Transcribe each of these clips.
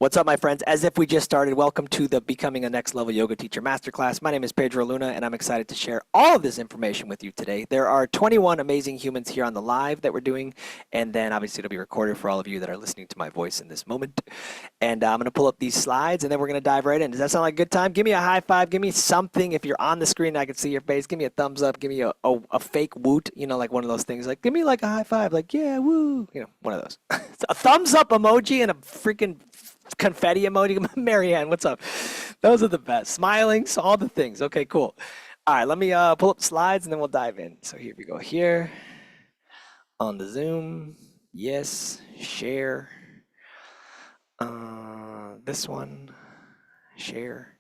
What's up, my friends? As if we just started, welcome to the Becoming a Next Level Yoga Teacher Masterclass. My name is Pedro Luna, and I'm excited to share all of this information with you today. There are 21 amazing humans here on the live that we're doing, and then obviously it'll be recorded for all of you that are listening to my voice in this moment. And I'm going to pull up these slides, and then we're going to dive right in. Does that sound like a good time? Give me a high five. Give me something. If you're on the screen, I can see your face. Give me a thumbs up. Give me a fake woot, like one of those things. Like, give me like a high five. Like, yeah, woo. One of those. A thumbs up emoji and a freaking confetti emoji. Marianne, what's up? Those are the best. Smiling, so all the things. Okay, cool. All right, let me pull up slides and then we'll dive in. So here we go. Here on the Zoom. Yes, share. This one, share.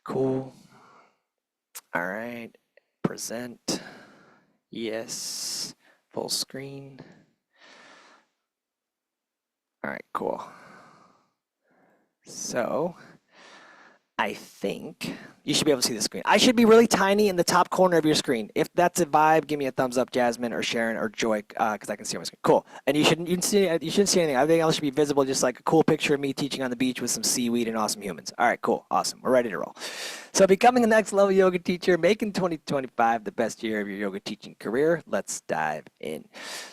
Cool. All right, present. Yes, full screen. All right, cool. So I think you should be able to see the screen. I should be really tiny in the top corner of your screen. If that's a vibe, give me a thumbs up, Jasmine or Sharon or Joy, because I can see on my screen. Cool. And you shouldn't see anything. Everything else should be visible, just like a cool picture of me teaching on the beach with some seaweed and awesome humans. All right, cool, awesome. We're ready to roll. So becoming a next level yoga teacher, making 2025 the best year of your yoga teaching career. Let's dive in.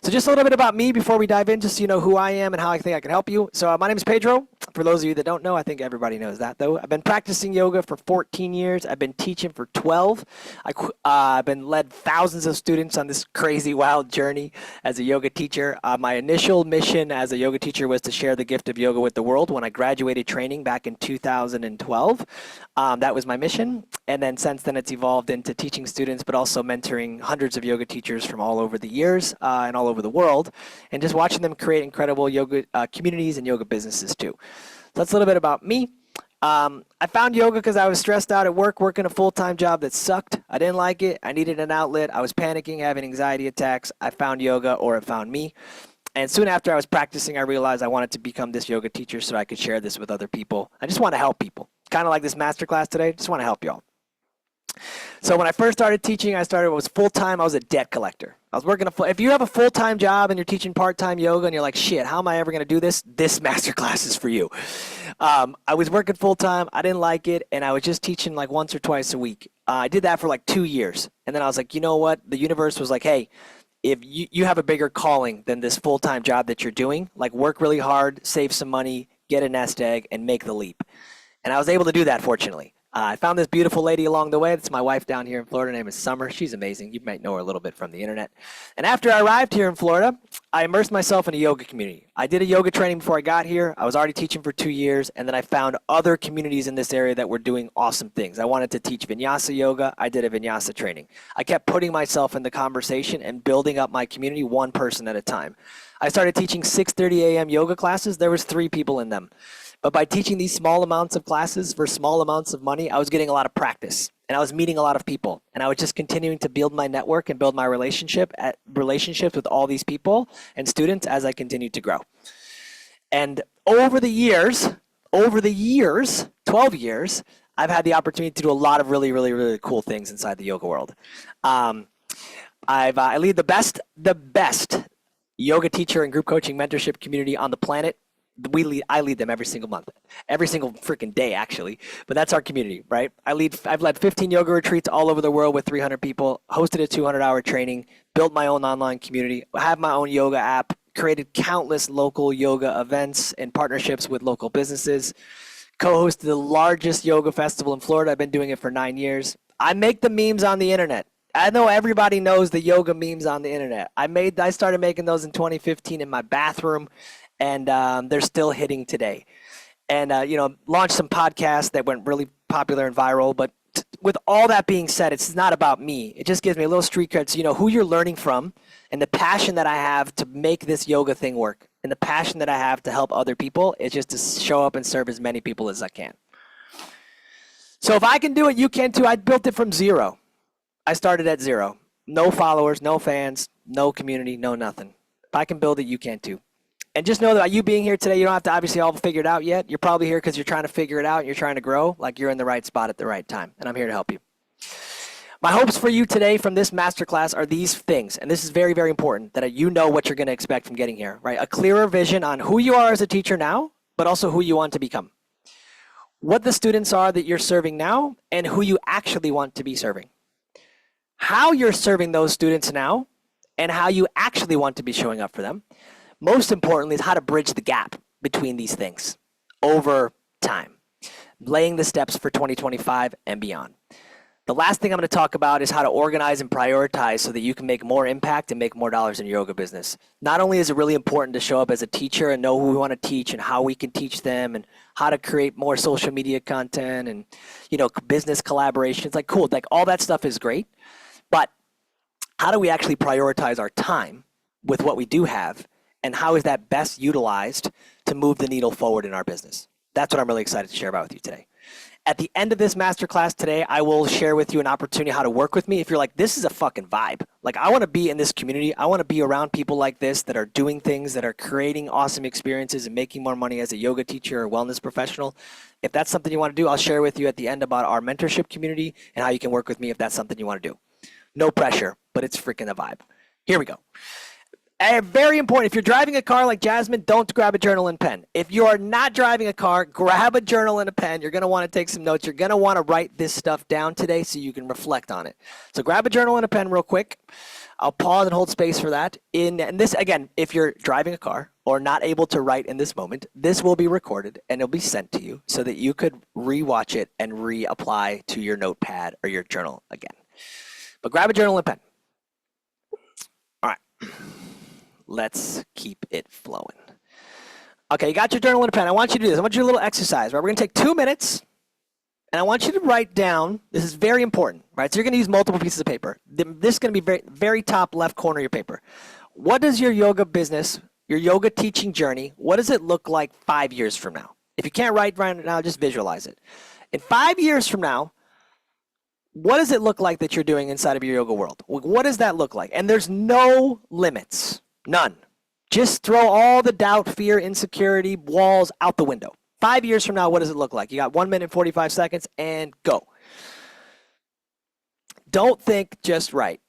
So just a little bit about me before we dive in, just so you know who I am and how I think I can help you. So my name is Pedro. For those of you that don't know, I think everybody knows that though. I've been practicing yoga for 14 years. I've been teaching for 12. I've been led thousands of students on this crazy, wild journey as a yoga teacher. My initial mission as a yoga teacher was to share the gift of yoga with the world. When I graduated training back in 2012, that was my mission. And then since then, it's evolved into teaching students, but also mentoring hundreds of yoga teachers from all over the years and all over the world, and just watching them create incredible yoga communities and yoga businesses too. So that's a little bit about me. I found yoga because I was stressed out at work, working a full-time job that sucked. I didn't like it. I needed an outlet. I was panicking, having anxiety attacks. I found yoga, or it found me. And soon after I was practicing, I realized I wanted to become this yoga teacher so I could share this with other people. I just want to help people. Kind of like this masterclass today. Just want to help y'all. So when I first started teaching, it was full-time. I was a debt collector. I was working if you have a full-time job and you're teaching part-time yoga and you're like, shit, how am I ever going to do this? This masterclass is for you. I was working full-time. I didn't like it, and I was just teaching like once or twice a week. I did that for like 2 years, and then I was like, you know what? The universe was like, hey, if you have a bigger calling than this full-time job that you're doing, like work really hard, save some money, get a nest egg, and make the leap. And I was able to do that, fortunately. I found this beautiful lady along the way. That's my wife down here in Florida. Her name is Summer. She's amazing. You might know her a little bit from the internet. And after I arrived here in Florida, I immersed myself in a yoga community. I did a yoga training before I got here. I was already teaching for 2 years, and then I found other communities in this area that were doing awesome things. I wanted to teach vinyasa yoga. I did a vinyasa training. I kept putting myself in the conversation and building up my community one person at a time. I started teaching 6:30 a.m. yoga classes. There was 3 people in them. But by teaching these small amounts of classes for small amounts of money, I was getting a lot of practice, and I was meeting a lot of people, and I was just continuing to build my network and build my relationships with all these people and students as I continued to grow. And over the years, 12 years, I've had the opportunity to do a lot of really, really, really cool things inside the yoga world. I lead the best yoga teacher and group coaching mentorship community on the planet. I lead them every single month, every single freaking day, actually. But that's our community, right? I've led 15 yoga retreats all over the world with 300 people, hosted a 200-hour training, built my own online community, have my own yoga app, created countless local yoga events and partnerships with local businesses, co-hosted the largest yoga festival in Florida. I've been doing it for 9 years. I make the memes on the internet. I know everybody knows the yoga memes on the internet. I started making those in 2015 in my bathroom, and they're still hitting today. And launched some podcasts that went really popular and viral. But with all that being said, it's not about me. It just gives me a little street cred, so you know who you're learning from, and the passion that I have to make this yoga thing work, and the passion that I have to help other people is just to show up and serve as many people as I can. So if I can do it, you can too. I built it from zero. I started at zero. No followers, no fans, no community, no nothing. If I can build it, you can too. And just know that you being here today, you don't have to obviously all figure it out yet. You're probably here because you're trying to figure it out and you're trying to grow. Like you're in the right spot at the right time. And I'm here to help you. My hopes for you today from this masterclass are these things. And this is very, very important, that you know what you're going to expect from getting here, right? A clearer vision on who you are as a teacher now, but also who you want to become. What the students are that you're serving now and who you actually want to be serving. How you're serving those students now and how you actually want to be showing up for them. Most importantly is how to bridge the gap between these things over time, laying the steps for 2025 and beyond. The last thing I'm going to talk about is how to organize and prioritize so that you can make more impact and make more dollars in your yoga business. Not only is it really important to show up as a teacher and know who we want to teach and how we can teach them and how to create more social media content and, business collaborations, like cool, like all that stuff is great. But how do we actually prioritize our time with what we do have, and how is that best utilized to move the needle forward in our business? That's what I'm really excited to share about with you today. At the end of this masterclass today, I will share with you an opportunity how to work with me. If you're like, this is a fucking vibe. Like, I want to be in this community. I want to be around people like this that are doing things, that are creating awesome experiences and making more money as a yoga teacher or wellness professional. If that's something you want to do, I'll share with you at the end about our mentorship community and how you can work with me if that's something you want to do. No pressure, but it's freaking a vibe. Here we go. Very important. If you're driving a car like Jasmine, don't grab a journal and pen. If you are not driving a car, grab a journal and a pen. You're going to want to take some notes. You're going to want to write this stuff down today so you can reflect on it. So grab a journal and a pen real quick. I'll pause and hold space for that. And this, again, if you're driving a car or not able to write in this moment, this will be recorded and it'll be sent to you so that you could rewatch it and reapply to your notepad or your journal again. But grab a journal and pen. All right. Let's keep it flowing. Okay, you got your journal and a pen. I want you to do this. I want you to do a little exercise, right? We're going to take 2 minutes, and I want you to write down, this is very important, right? So you're going to use multiple pieces of paper. This is going to be very, very top left corner of your paper. What does your yoga business, your yoga teaching journey, what does it look like 5 years from now? If you can't write right now, just visualize it. In 5 years from now, what does it look like that you're doing inside of your yoga world? What does that look like? And there's no limits. None. Just throw all the doubt, fear, insecurity, walls out the window. 5 years from now, what does it look like? You got 1 minute and 45 seconds and go. Don't think, just write.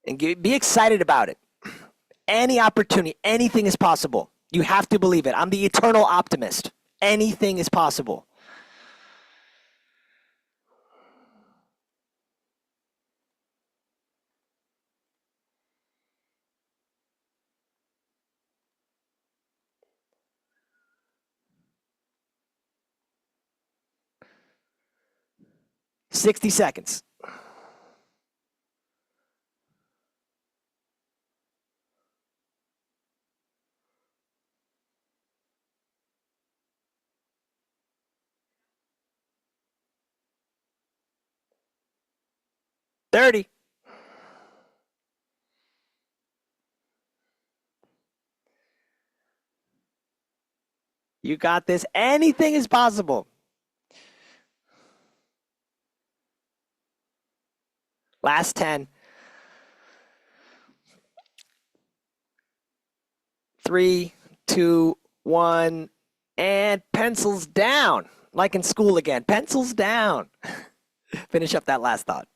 And be excited about it. Any opportunity, anything is possible. You have to believe it. I'm the eternal optimist. Anything is possible. "60 seconds. "30. You got this. Anything is possible. Last 10. 3, 2, 1, and pencils down. Like in school again. Pencils down. Finish up that last thought.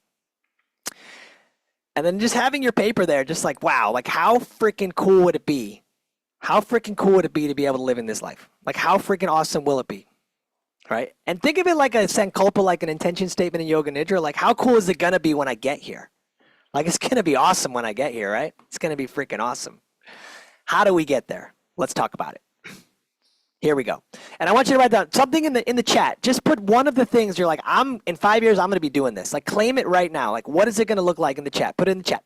And then just having your paper there, just like, wow, like how freaking cool would it be? How freaking cool would it be to be able to live in this life? Like how freaking awesome will it be? Right? And think of it like a sankalpa, like an intention statement in Yoga Nidra. Like how cool is it going to be when I get here? Like it's going to be awesome when I get here, right? It's going to be freaking awesome. How do we get there? Let's talk about it. Here we go. And I want you to write down something in the chat. Just put one of the things you're like, in 5 years, I'm going to be doing this. Like claim it right now. Like what is it going to look like in the chat? Put it in the chat.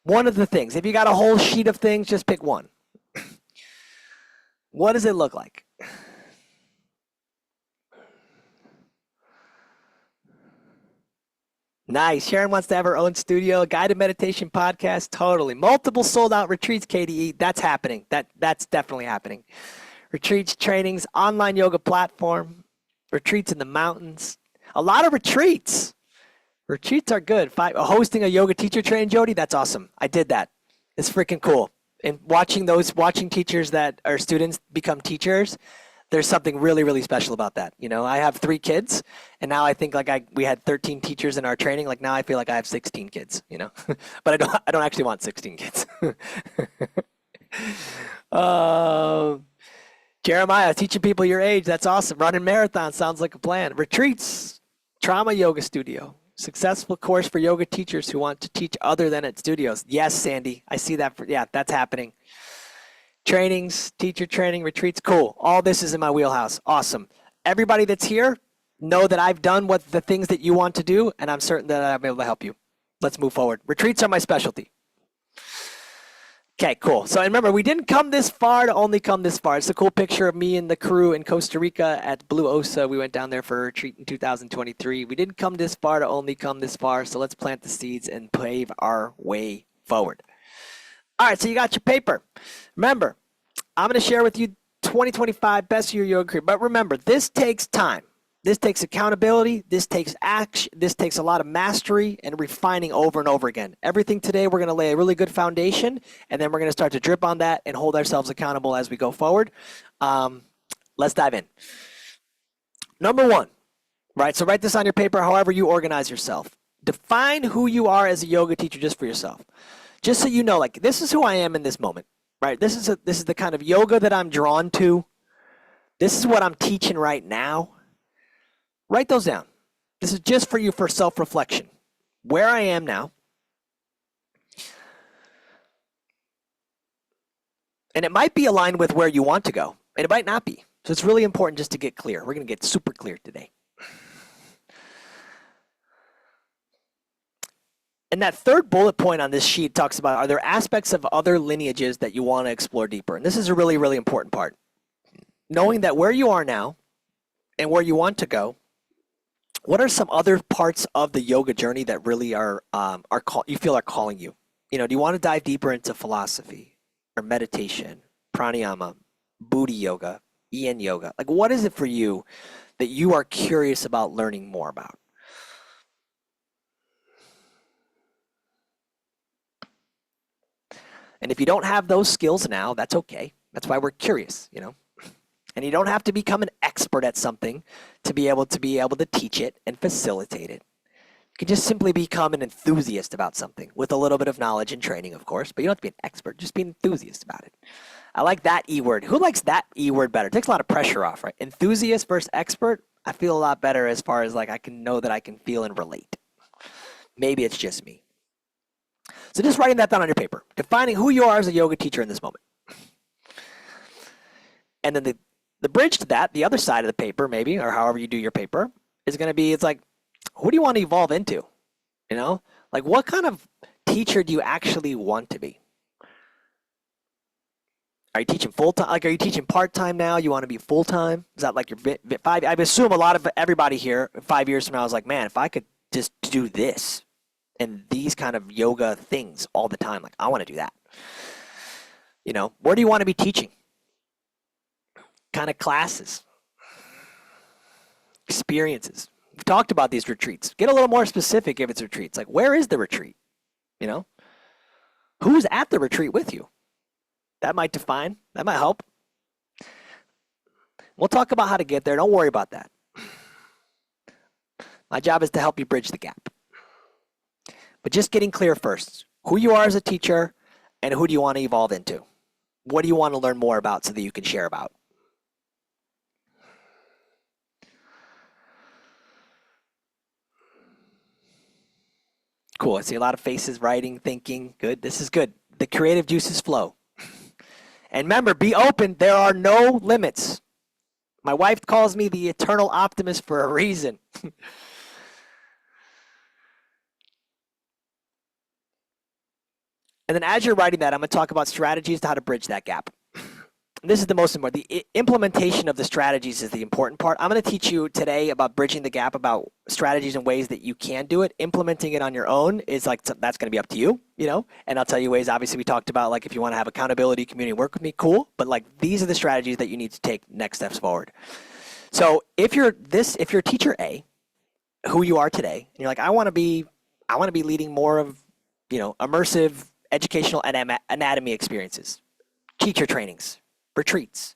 One of the things. If you got a whole sheet of things, just pick one. What does it look like? Nice. Sharon wants to have her own studio, guided meditation podcast. Totally. Multiple sold out retreats, KDE. That's happening. That's definitely happening. Retreats, trainings, online yoga platform, retreats in the mountains. A lot of retreats. Retreats are good. Hosting a yoga teacher training, Jody, that's awesome. I did that. It's freaking cool. And watching teachers that are students become teachers, There's something really, really special about that. You know, I have 3 kids, and now I think like we had 13 teachers in our training. Like now I feel like I have 16 kids. You know, but I don't actually want 16 kids. uh, Jeremiah, teaching people your age. That's awesome. Running marathons sounds like a plan. Retreats, trauma yoga studio. Successful course for yoga teachers who want to teach other than at studios. Yes, Sandy, I see that. Yeah, that's happening. Trainings, teacher training, retreats. Cool. All this is in my wheelhouse. Awesome. Everybody that's here, know that I've done what the things that you want to do, and I'm certain that I'll be able to help you. Let's move forward. Retreats are my specialty. Okay, cool. So remember, we didn't come this far to only come this far. It's a cool picture of me and the crew in Costa Rica at Blue Osa. We went down there for a retreat in 2023. We didn't come this far to only come this far, so let's plant the seeds and pave our way forward. All right, so you got your paper. Remember, I'm going to share with you 2025 Best of Your Yoga Career. But remember, this takes time. This takes accountability. This takes action. This takes a lot of mastery and refining over and over again. Everything today, we're going to lay a really good foundation, and then we're going to start to drip on that and hold ourselves accountable as we go forward. Let's dive in. Number 1, right? So write this on your paper however you organize yourself. Define who you are as a yoga teacher just for yourself. Just so you know, like, this is who I am in this moment, right? This is the kind of yoga that I'm drawn to. This is what I'm teaching right now. Write those down. This is just for you for self-reflection. Where I am now. And it might be aligned with where you want to go, and it might not be. So it's really important just to get clear. We're going to get super clear today. And that third bullet point on this sheet talks about, are there aspects of other lineages that you want to explore deeper? And this is a really, really important part. Knowing that where you are now and where you want to go, what are some other parts of the yoga journey that really you feel are calling you? You know, do you want to dive deeper into philosophy or meditation, pranayama, Buddha yoga, Yin yoga? Like, what is it for you that you are curious about learning more about? And if you don't have those skills now, that's okay. That's why we're curious, you know. And you don't have to become an expert at something to be able to teach it and facilitate it. You can just simply become an enthusiast about something with a little bit of knowledge and training, of course, but you don't have to be an expert, just be an enthusiast about it. I like that E word. Who likes that E word better? It takes a lot of pressure off, right? Enthusiast versus expert, I feel a lot better as far as like I can know that I can feel and relate. Maybe it's just me. So just writing that down on your paper, defining who you are as a yoga teacher in this moment. And then the bridge to that, the other side of the paper maybe, or however you do your paper, is going to be, it's like, who do you want to evolve into? You know, like what kind of teacher do you actually want to be? Are you teaching full-time? Like, are you teaching part-time now? You want to be full-time? Is that like your five? I assume a lot of everybody here 5 years from now is like, man, if I could just do this and these kind of yoga things all the time, like I want to do that. You know, where do you want to be teaching? Kind of classes, experiences. We've talked about these retreats. Get a little more specific if it's retreats. Like, where is the retreat? You know, who's at the retreat with you? That might define, that might help. We'll talk about how to get there. Don't worry about that. My job is to help you bridge the gap. But just getting clear first, who you are as a teacher and who do you want to evolve into? What do you want to learn more about so that you can share about? Cool. I see a lot of faces, writing, thinking. Good. This is good. The creative juices flow. And remember, be open. There are no limits. My wife calls me the eternal optimist for a reason. And then as you're writing that, I'm going to talk about strategies to how to bridge that gap. This is the most important. The implementation of the strategies is the important part. I'm going to teach you today about bridging the gap, about strategies and ways that you can do it. Implementing it on your own is like, that's going to be up to you, you know? And I'll tell you ways, obviously we talked about like if you want to have accountability, community, work with me, cool. But like these are the strategies that you need to take next steps forward. So if you're teacher A, who you are today, and you're like, I want to be leading more of, you know, immersive educational anatomy experiences, teacher trainings, retreats.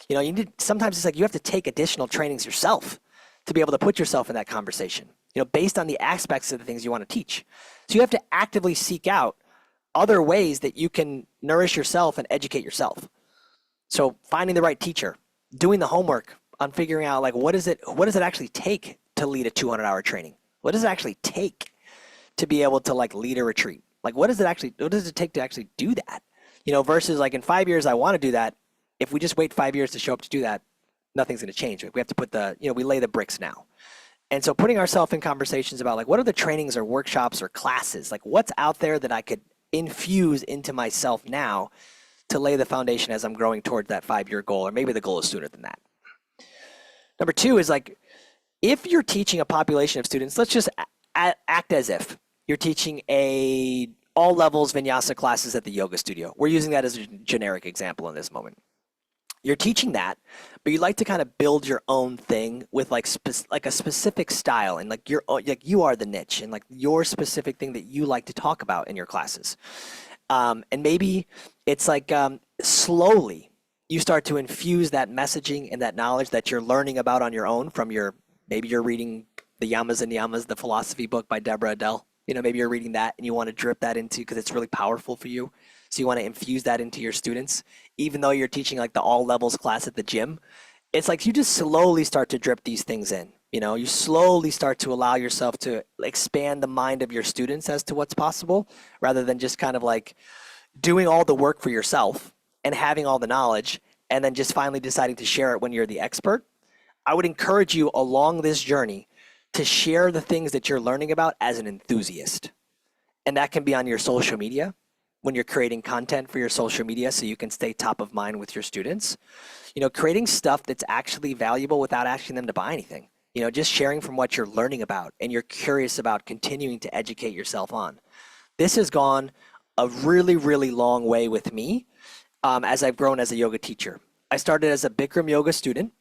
You know, sometimes it's like you have to take additional trainings yourself to be able to put yourself in that conversation, you know, based on the aspects of the things you want to teach. So you have to actively seek out other ways that you can nourish yourself and educate yourself. So finding the right teacher, doing the homework on figuring out like what does it actually take to lead a 200-hour training? What does it actually take to be able to like lead a retreat? Like what does it take to actually do that? You know, versus like in 5 years I want to do that. If we just wait 5 years to show up to do that, nothing's going to change. We have to put we lay the bricks now. And so putting ourselves in conversations about like what are the trainings or workshops or classes, like what's out there that I could infuse into myself now to lay the foundation as I'm growing towards that 5-year goal, or maybe the goal is sooner than that. Number 2 is like, if you're teaching a population of students, let's just act as if you're teaching all levels vinyasa classes at the yoga studio. We're using that as a generic example in this moment. You're teaching that, but you like to kind of build your own thing with like a specific style, and like you are the niche and like your specific thing that you like to talk about in your classes. And maybe it's like slowly you start to infuse that messaging and that knowledge that you're learning about on your own from maybe you're reading the Yamas and Yamas, the philosophy book by Deborah Adele. You know, maybe you're reading that and you want to drip that into because it's really powerful for you. So you want to infuse that into your students, even though you're teaching like the all levels class at the gym. It's like you just slowly start to drip these things in. You know, you slowly start to allow yourself to expand the mind of your students as to what's possible, rather than just kind of like doing all the work for yourself and having all the knowledge and then just finally deciding to share it when you're the expert. I would encourage you along this journey to share the things that you're learning about as an enthusiast. And that can be on your social media when you're creating content for your social media so you can stay top of mind with your students. You know, creating stuff that's actually valuable without asking them to buy anything. You know, just sharing from what you're learning about and you're curious about continuing to educate yourself on. This has gone a really, really long way with me as I've grown as a yoga teacher. I started as a Bikram yoga student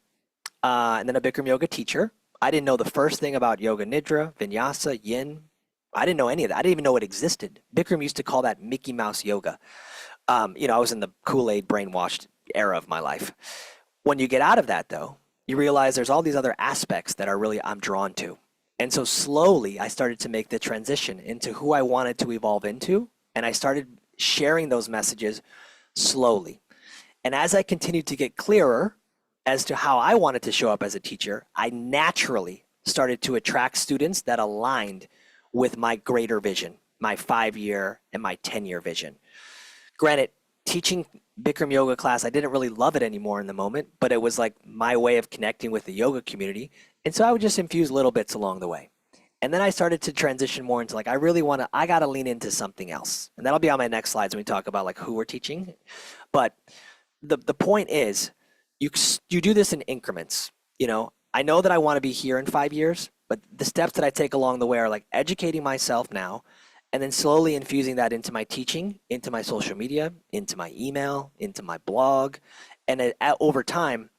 and then a Bikram yoga teacher. I didn't know the first thing about yoga nidra, vinyasa, yin. I didn't know any of that. I didn't even know it existed. Bikram used to call that Mickey Mouse yoga. You know, I was in the Kool-Aid brainwashed era of my life. When you get out of that, though, you realize there's all these other aspects that are really I'm drawn to. And so slowly I started to make the transition into who I wanted to evolve into. And I started sharing those messages slowly. And as I continued to get clearer as to how I wanted to show up as a teacher, I naturally started to attract students that aligned with my greater vision, my 5-year and my 10-year vision. Granted, teaching Bikram yoga class, I didn't really love it anymore in the moment, but it was like my way of connecting with the yoga community. And so I would just infuse little bits along the way. And then I started to transition more into like, I got to lean into something else. And that'll be on my next slides when we talk about like who we're teaching. But the point is, you do this in increments. You know, I know that I want to be here in 5 years, but the steps that I take along the way are like educating myself now, and then slowly infusing that into my teaching, into my social media, into my email, into my blog. And over time,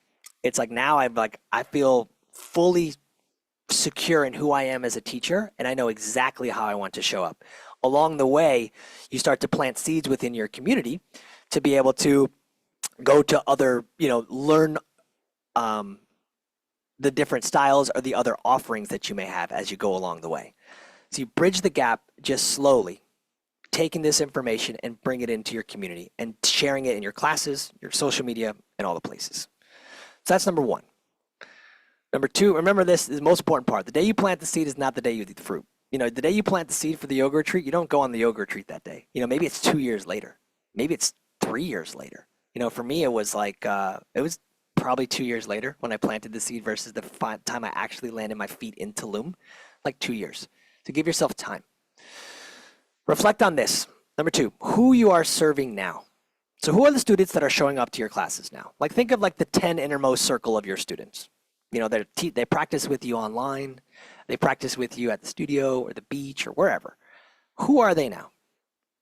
it's like now I feel fully secure in who I am as a teacher, and I know exactly how I want to show up. Along the way, you start to plant seeds within your community to be able to go to other, learn the different styles or the other offerings that you may have as you go along the way. So you bridge the gap just slowly, taking this information and bring it into your community and sharing it in your classes, your social media, and all the places. So that's number 1. Number 2, remember this is the most important part. The day you plant the seed is not the day you eat the fruit. You know, the day you plant the seed for the yoga retreat, you don't go on the yoga retreat that day. You know, maybe it's 2 years later. Maybe it's 3 years later. You know, for me, it was like, it was probably 2 years later when I planted the seed versus the time I actually landed my feet in Tulum, like 2 years. So give yourself time. Reflect on this. Number 2, who you are serving now. So who are the students that are showing up to your classes now? Like think of like the 10 innermost circle of your students. You know, they practice with you online. They practice with you at the studio or the beach or wherever. Who are they now?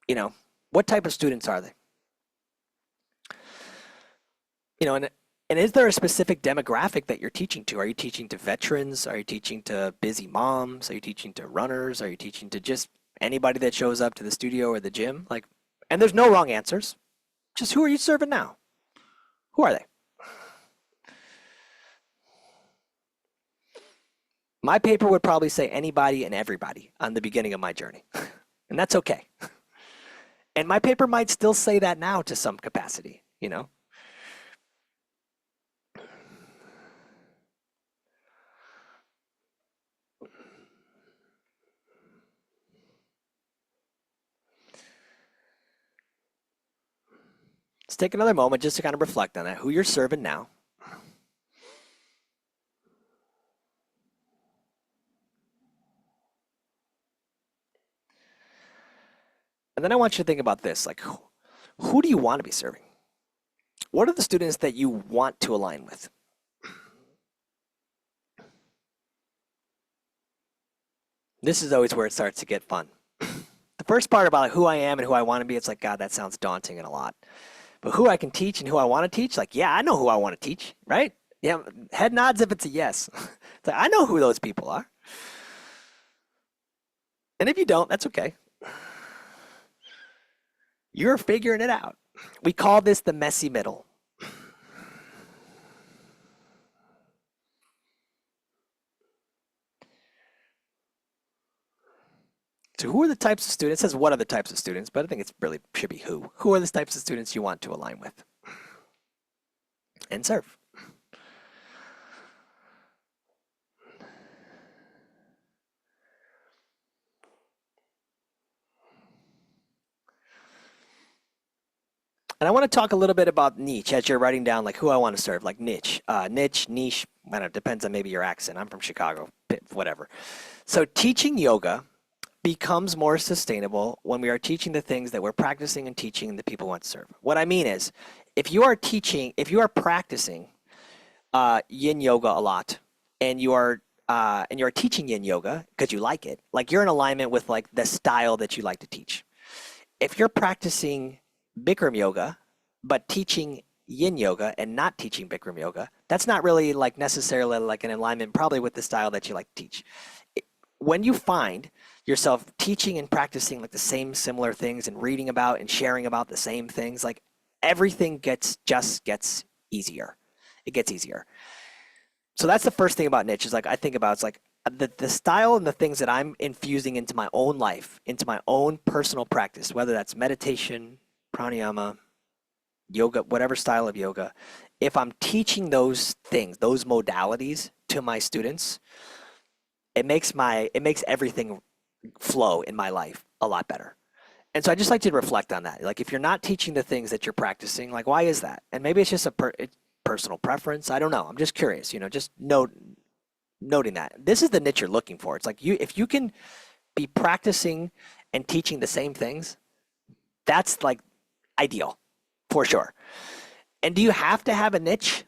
You know, what type of students are they? You know, and is there a specific demographic that you're teaching to? Are you teaching to veterans? Are you teaching to busy moms? Are you teaching to runners? Are you teaching to just anybody that shows up to the studio or the gym? Like, and there's no wrong answers. Just who are you serving now? Who are they? My paper would probably say anybody and everybody on the beginning of my journey. And that's okay. And my paper might still say that now to some capacity, you know? Let's take another moment just to kind of reflect on that, who you're serving now. And then I want you to think about this, like who do you want to be serving? What are the students that you want to align with? This is always where it starts to get fun. The first part about who I am and who I want to be, it's like, God, that sounds daunting and a lot. But who I can teach and who I want to teach, like, yeah, I know who I want to teach, right? Yeah, head nods if it's a yes. It's like, I know who those people are. And if you don't, that's okay. You're figuring it out. We call this the messy middle. So who are the types of students? It says what are the types of students, but I think it's really should be who. Who are the types of students you want to align with and serve? And I want to talk a little bit about niche as you're writing down like who I want to serve, like niche, niche. I don't know, depends on maybe your accent. I'm from Chicago, whatever. So teaching yoga becomes more sustainable when we are teaching the things that we're practicing and teaching the people we want to serve. What I mean is, if you are practicing yin yoga a lot, and you are teaching yin yoga because you like you're in alignment with like the style that you like to teach. If you're practicing Bikram yoga, but teaching yin yoga and not teaching Bikram yoga, that's not really like necessarily like an alignment probably with the style that you like to teach. When you find yourself teaching and practicing like the same similar things and reading about and sharing about the same things, like everything gets easier. It gets easier. So that's the first thing about niche is like I think about it's like the style and the things that I'm infusing into my own life, into my own personal practice, whether that's meditation, pranayama, yoga, whatever style of yoga, if I'm teaching those things, those modalities to my students, it makes everything flow in my life a lot better. And so I just like to reflect on that. Like if you're not teaching the things that you're practicing, like why is that? And maybe it's just it's personal preference. I don't know. I'm just curious, just noting that. This is the niche you're looking for. It's like if you can be practicing and teaching the same things, that's like ideal for sure. And do you have to have a niche?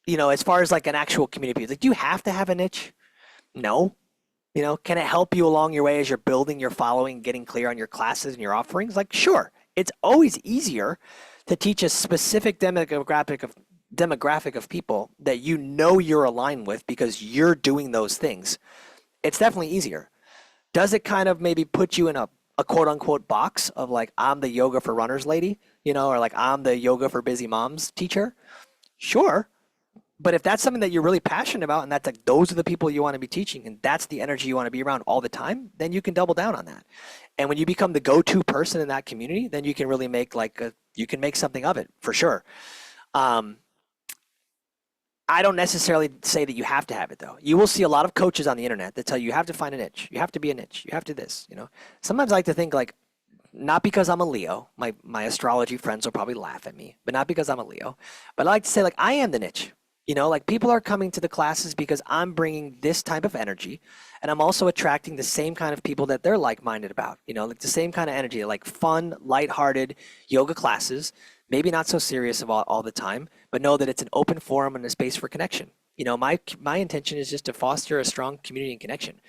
As far as like an actual community, like do you have to have a niche? No. Can it help you along your way as you're building your following, getting clear on your classes and your offerings? Like, sure. It's always easier to teach a specific demographic of people that you're aligned with because you're doing those things. It's definitely easier. Does it kind of maybe put you in a quote unquote box of like, I'm the yoga for runners lady, or like I'm the yoga for busy moms teacher? Sure. But if that's something that you're really passionate about and that's like those are the people you want to be teaching and that's the energy you want to be around all the time, then you can double down on that. And when you become the go-to person in that community, then you can really make you can make something of it for sure. Um, I don't necessarily say that you have to have it though. You will see a lot of coaches on the internet that tell you you have to find a niche. You have to be a niche. You have to this. Sometimes I like to think like not because I'm a Leo. My astrology friends will probably laugh at me, but not because I'm a Leo. But I like to say like I am the niche. Like people are coming to the classes because I'm bringing this type of energy and I'm also attracting the same kind of people that they're like-minded about, like the same kind of energy, like fun, lighthearted yoga classes, maybe not so serious about all the time, but know that it's an open forum and a space for connection. My intention is just to foster a strong community and connection,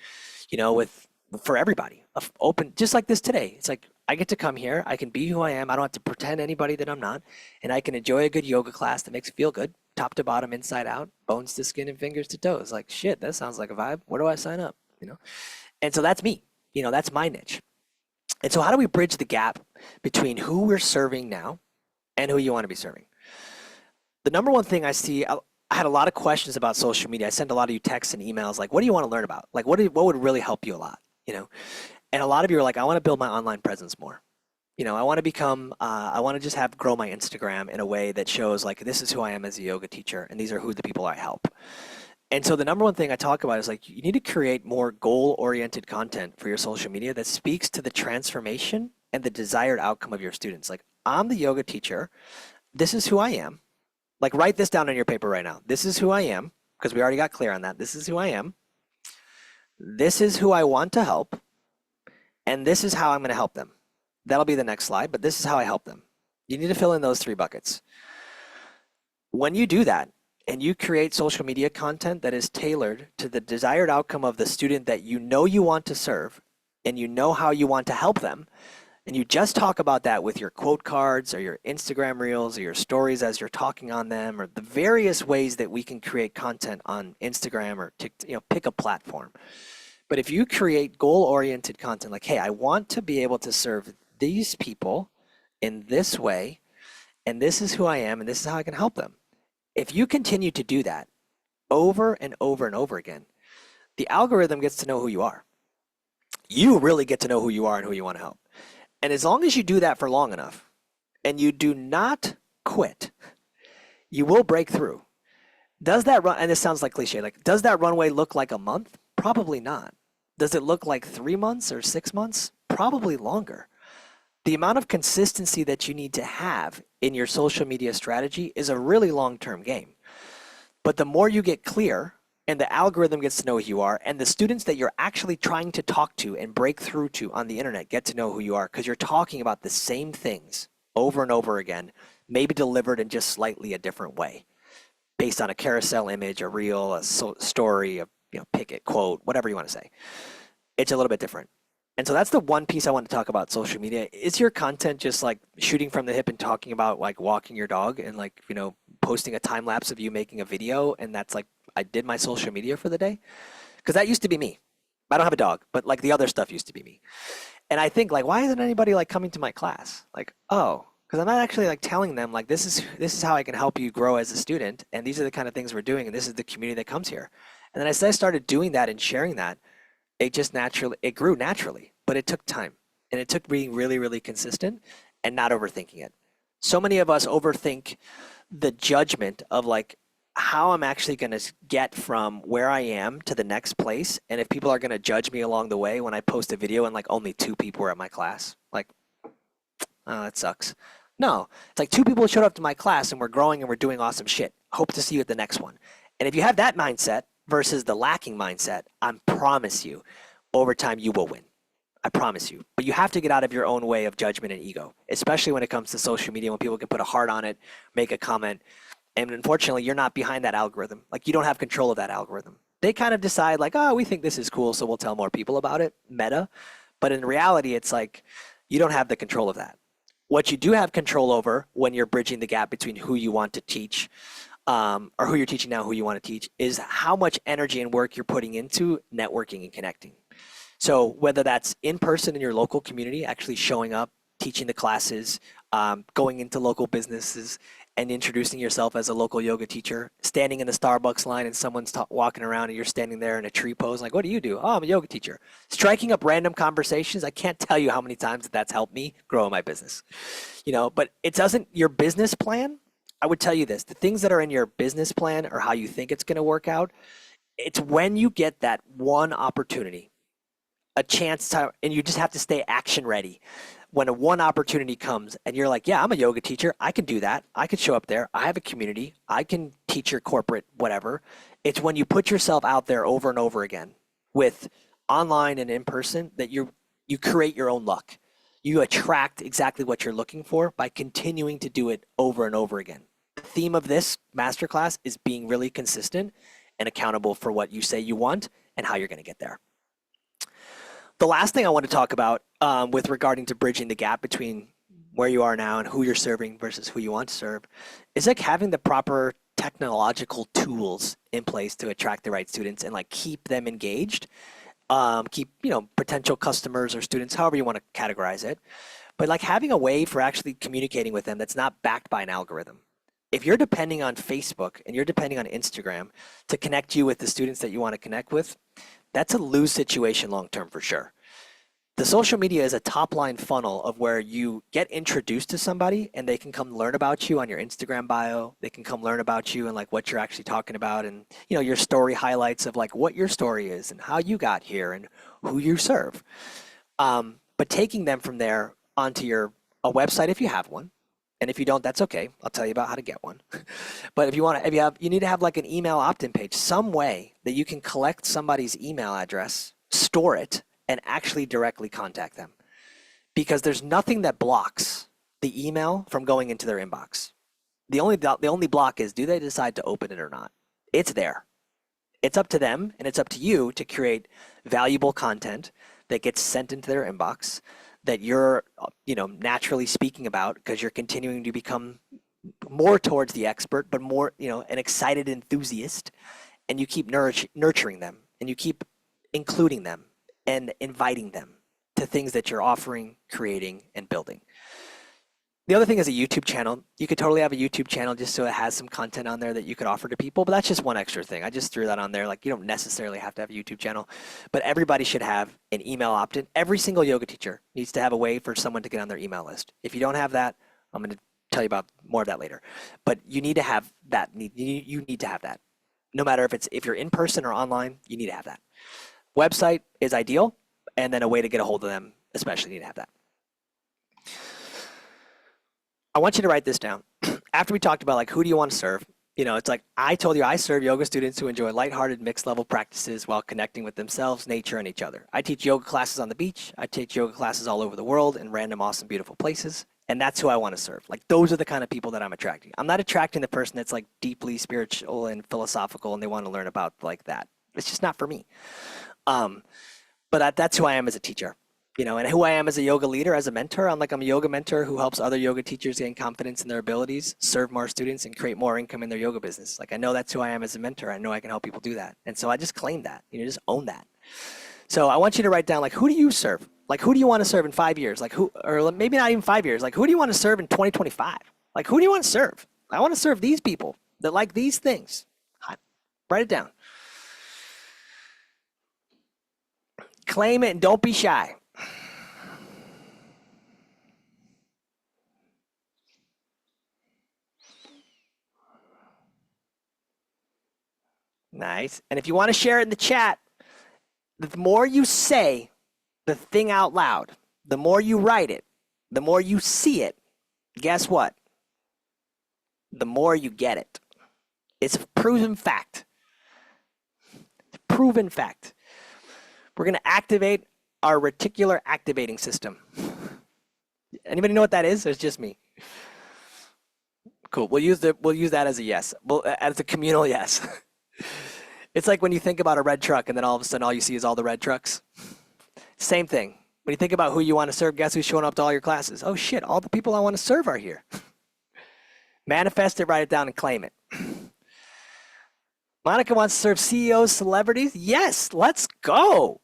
with for everybody, open, just like this today. It's like I get to come here, I can be who I am, I don't have to pretend anybody that I'm not, and I can enjoy a good yoga class that makes me feel good, top to bottom, inside out, bones to skin and fingers to toes. Like shit, that sounds like a vibe. Where do I sign up? And so that's me. That's my niche. And so how do we bridge the gap between who we're serving now and who you want to be serving? The number one thing I see, I had a lot of questions about social media. I sent a lot of you texts and emails like, what do you want to learn about? Like, what would really help you a lot, you know? And a lot of you are like, I want to build my online presence more. I want to I want to just have grow my Instagram in a way that shows like, this is who I am as a yoga teacher, and these are who the people I help. And so the number one thing I talk about is like, you need to create more goal-oriented content for your social media that speaks to the transformation and the desired outcome of your students. Like, I'm the yoga teacher. This is who I am. Like, write this down on your paper right now. This is who I am, because we already got clear on that. This is who I am. This is who I want to help. And this is how I'm going to help them. That'll be the next slide, but this is how I help them. You need to fill in those three buckets. When you do that, and you create social media content that is tailored to the desired outcome of the student that you know you want to serve, and you know how you want to help them, and you just talk about that with your quote cards or your Instagram reels or your stories as you're talking on them, or the various ways that we can create content on Instagram or pick a platform. But if you create goal-oriented content, like, hey, I want to be able to serve these people in this way, and this is who I am, and this is how I can help them. If you continue to do that over and over and over again, the algorithm gets to know who you are. You really get to know who you are and who you want to help. And as long as you do that for long enough, and you do not quit, you will break through. Does that run, and this sounds like cliche, like, does that runway look like a month? Probably not. Does it look like 3 months or 6 months? Probably longer. The amount of consistency that you need to have in your social media strategy is a really long-term game. But the more you get clear and the algorithm gets to know who you are, and the students that you're actually trying to talk to and break through to on the internet get to know who you are, because you're talking about the same things over and over again, maybe delivered in just slightly a different way, based on a carousel image, a reel, a story, a pick it, quote, whatever you want to say. It's a little bit different. And so that's the one piece I want to talk about social media. Is your content just like shooting from the hip and talking about like walking your dog and like, posting a time lapse of you making a video, and that's like, I did my social media for the day? Because that used to be me. I don't have a dog, but like the other stuff used to be me. And I think like, why isn't anybody like coming to my class? Like, oh, because I'm not actually like telling them like, this is how I can help you grow as a student, and these are the kind of things we're doing, and this is the community that comes here. And then as I started doing that and sharing that, it grew naturally, but it took time, and it took being really, really consistent and not overthinking it. So many of us overthink the judgment of like how I'm actually going to get from where I am to the next place, and if people are going to judge me along the way when I post a video and like only 2 people were at my class, like, oh, that sucks. No, it's like 2 people showed up to my class and we're growing and we're doing awesome shit. Hope to see you at the next one. And if you have that mindset versus the lacking mindset, I promise you, over time you will win. I promise you. But you have to get out of your own way of judgment and ego, especially when it comes to social media, when people can put a heart on it, make a comment. And unfortunately, you're not behind that algorithm. Like, you don't have control of that algorithm. They kind of decide like, oh, we think this is cool, so we'll tell more people about it, meta. But in reality, it's like, you don't have the control of that. What you do have control over when you're bridging the gap between who you want to teach, or who you're teaching now, who you want to teach, is how much energy and work you're putting into networking and connecting. So whether that's in person in your local community, actually showing up, teaching the classes, going into local businesses and introducing yourself as a local yoga teacher, standing in the Starbucks line and someone's walking around and you're standing there in a tree pose, like, what do you do? Oh, I'm a yoga teacher. Striking up random conversations. I can't tell you how many times that's helped me grow my business. But it doesn't, your business plan, I would tell you this, the things that are in your business plan or how you think it's going to work out, it's when you get that one opportunity, a chance to, and you just have to stay action ready. When a one opportunity comes and you're like, yeah, I'm a yoga teacher. I can do that. I can show up there. I have a community. I can teach your corporate whatever. It's when you put yourself out there over and over again with online and in person that you create your own luck. You attract exactly what you're looking for by continuing to do it over and over again. The theme of this masterclass is being really consistent and accountable for what you say you want and how you're going to get there. The last thing I want to talk about with regarding to bridging the gap between where you are now and who you're serving versus who you want to serve is like having the proper technological tools in place to attract the right students and like keep them engaged, keep potential customers or students, however you want to categorize it, but like having a way for actually communicating with them that's not backed by an algorithm. If you're depending on Facebook and you're depending on Instagram to connect you with the students that you want to connect with, that's a lose situation long term for sure. The social media is a top line funnel of where you get introduced to somebody and they can come learn about you on your Instagram bio. They can come learn about you and like what you're actually talking about and your story highlights of like what your story is and how you got here and who you serve. But taking them from there onto your a website if you have one. And if you don't, that's okay. I'll tell you about how to get one. But you need to have like an email opt-in page, some way that you can collect somebody's email address, store it, and actually directly contact them. Because there's nothing that blocks the email from going into their inbox. The only block is, do they decide to open it or not? It's there. It's up to them and it's up to you to create valuable content that gets sent into their inbox that you're naturally speaking about because you're continuing to become more towards the expert, but more, an excited enthusiast, and you keep nurturing them and you keep including them and inviting them to things that you're offering, creating, and building. The other thing is a YouTube channel. You could totally have a YouTube channel just so it has some content on there that you could offer to people, but that's just one extra thing. I just threw that on there. Like, you don't necessarily have to have a YouTube channel, but everybody should have an email opt-in. Every single yoga teacher needs to have a way for someone to get on their email list. If you don't have that, I'm going to tell you about more of that later. But you need to have that. You need to have that. No matter if you're in person or online, you need to have that. Website is ideal, and then a way to get a hold of them, especially need to have that. I want you to write this down. After we talked about like who do you want to serve, it's like I told you I serve yoga students who enjoy lighthearted mixed level practices while connecting with themselves, nature, and each other. I teach yoga classes on the beach. I teach yoga classes all over the world in random, awesome, beautiful places. And that's who I want to serve. Like those are the kind of people that I'm attracting. I'm not attracting the person that's like deeply spiritual and philosophical and they want to learn about like that. It's just not for me. But that's who I am as a teacher. And who I am as a yoga leader, as a mentor. I'm a yoga mentor who helps other yoga teachers gain confidence in their abilities, serve more students, and create more income in their yoga business. Like I know that's who I am as a mentor. I know I can help people do that. And so I just claim that, just own that. So I want you to write down, like, who do you serve? Like, who do you want to serve in 5 years? Like who, or maybe not even 5 years. Like, who do you want to serve in 2025? Like, who do you want to serve? I want to serve these people that like these things. Write it down. Claim it and don't be shy. Nice. And if you want to share it in the chat, the more you say the thing out loud, the more you write it, the more you see it, guess what? The more you get it. It's a proven fact. Proven fact. We're going to activate our reticular activating system. Anybody know what that is? Or it's just me? Cool. We'll use that as a yes. As a communal yes. It's like when you think about a red truck and then all of a sudden all you see is all the red trucks. Same thing. When you think about who you want to serve, guess who's showing up to all your classes? Oh shit, all the people I want to serve are here. Manifest it, write it down, and claim it. Monica wants to serve CEOs, celebrities. Yes, let's go.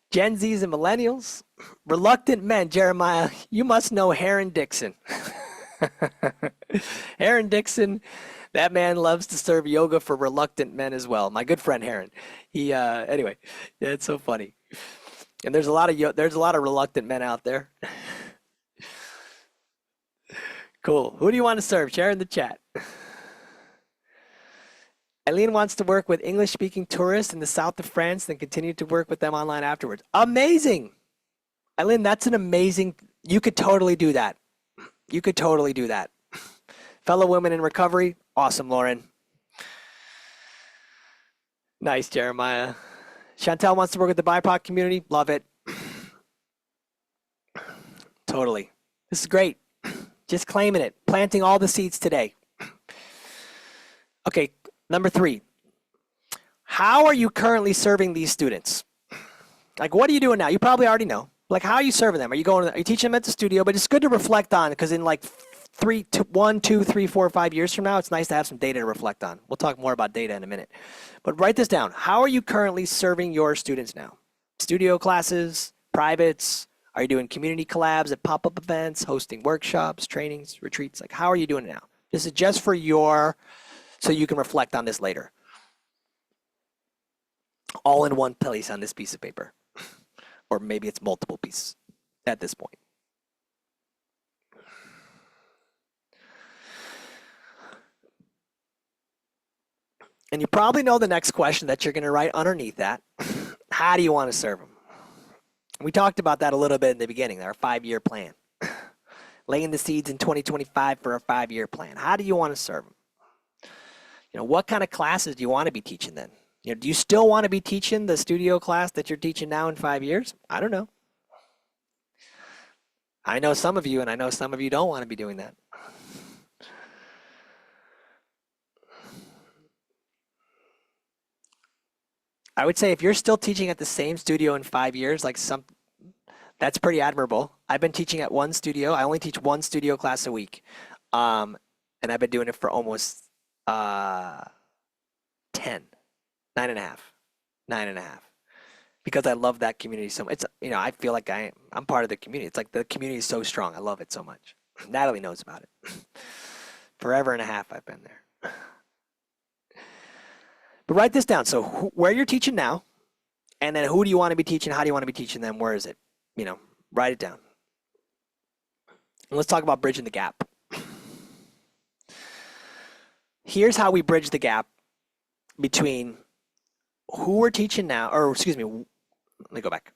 Gen Zs and millennials. Reluctant men. Jeremiah, you must know Heron Dixon. Heron Dixon. That man loves to serve yoga for reluctant men as well. My good friend Heron. Anyway, it's so funny. And there's a lot of reluctant men out there. Cool. Who do you want to serve? Share in the chat. Eileen wants to work with English-speaking tourists in the south of France, then continue to work with them online afterwards. Amazing. Eileen, that's an amazing. You could totally do that. You could totally do that. Fellow women in recovery. Awesome, Lauren. Nice, Jeremiah. Chantel wants to work with the BIPOC community. Love it. Totally. This is great. Just claiming it. Planting all the seeds today. Okay, number 3. How are you currently serving these students? Like, what are you doing now? You probably already know. Like, how are you serving them? Are you teaching them at the studio? But it's good to reflect on because in like 1, 2, 3, 4, 5 years from now, it's nice to have some data to reflect on. We'll talk more about data in a minute. But write this down. How are you currently serving your students now? Studio classes, privates? Are you doing community collabs at pop-up events, hosting workshops, trainings, retreats? Like, how are you doing it now? This is just for so you can reflect on this later. All in one place on this piece of paper. Or maybe it's multiple pieces at this point. And you probably know the next question that you're going to write underneath that. How do you want to serve them? We talked about that a little bit in the beginning, our 5-year plan. Laying the seeds in 2025 for a 5-year plan. How do you want to serve them? What kind of classes do you want to be teaching then? Do you still want to be teaching the studio class that you're teaching now in 5 years? I don't know. I know some of you, and I know some of you don't want to be doing that. I would say if you're still teaching at the same studio in 5 years, that's pretty admirable. I've been teaching at one studio. I only teach one studio class a week. And I've been doing it for almost 10, 9.5. Because I love that community so much. I feel like I'm part of the community. It's like the community is so strong. I love it so much. Natalie knows about it. Forever and a half I've been there. But write this down. So where you're teaching now, and then who do you want to be teaching? How do you want to be teaching them? Where is it? Write it down. And let's talk about bridging the gap. Here's how we bridge the gap between who we're teaching now, or excuse me, let me go back.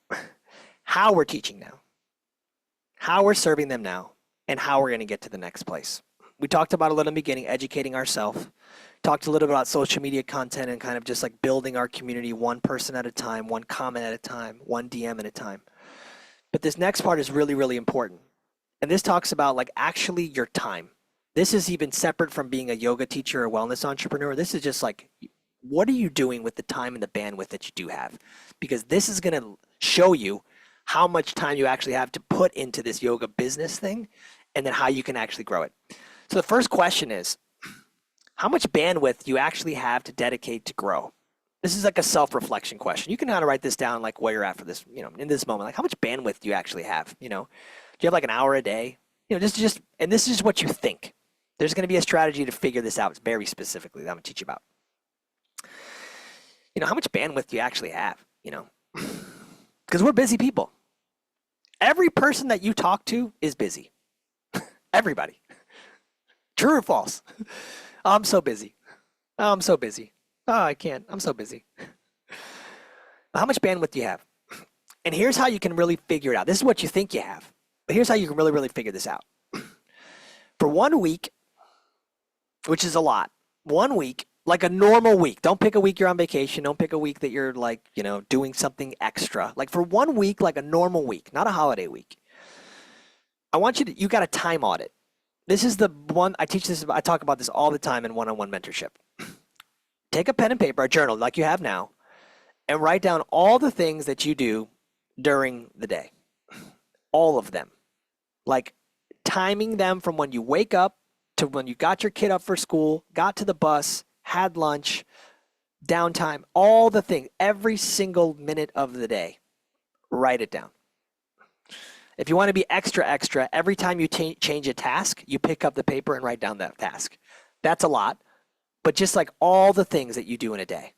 How we're teaching now, how we're serving them now, and how we're going to get to the next place. We talked about a little in the beginning, educating ourselves. Talked a little bit about social media content and kind of just like building our community one person at a time, one comment at a time, one DM at a time. But this next part is really, really important. And this talks about like actually your time. This is even separate from being a yoga teacher or wellness entrepreneur. This is just like, what are you doing with the time and the bandwidth that you do have? Because this is going to show you how much time you actually have to put into this yoga business thing and then how you can actually grow it. So the first question is, how much bandwidth do you actually have to dedicate to grow? This is like a self-reflection question. You can kind of write this down like where you're at for this, in this moment. Like how much bandwidth do you actually have? Do you have like an hour a day? And this is just what you think. There's going to be a strategy to figure this out very specifically that I'm going to teach you about. How much bandwidth do you actually have? Because we're busy people. Every person that you talk to is busy. Everybody. True or false? I'm so busy. Oh, I'm so busy. Oh, I can't. I'm so busy. How much bandwidth do you have? And here's how you can really figure it out. This is what you think you have. But here's how you can really, really figure this out. For 1 week, which is a lot, 1 week, like a normal week. Don't pick a week you're on vacation. Don't pick a week that you're like, doing something extra. Like for 1 week, like a normal week, not a holiday week. I want you got a time audit. This is the one, I talk about this all the time in one-on-one mentorship. Take a pen and paper, a journal like you have now, and write down all the things that you do during the day. All of them. Like timing them from when you wake up to when you got your kid up for school, got to the bus, had lunch, downtime, all the things, every single minute of the day. Write it down. If you want to be extra, every time you change a task, you pick up the paper and write down that task. That's a lot, but just like all the things that you do in a day,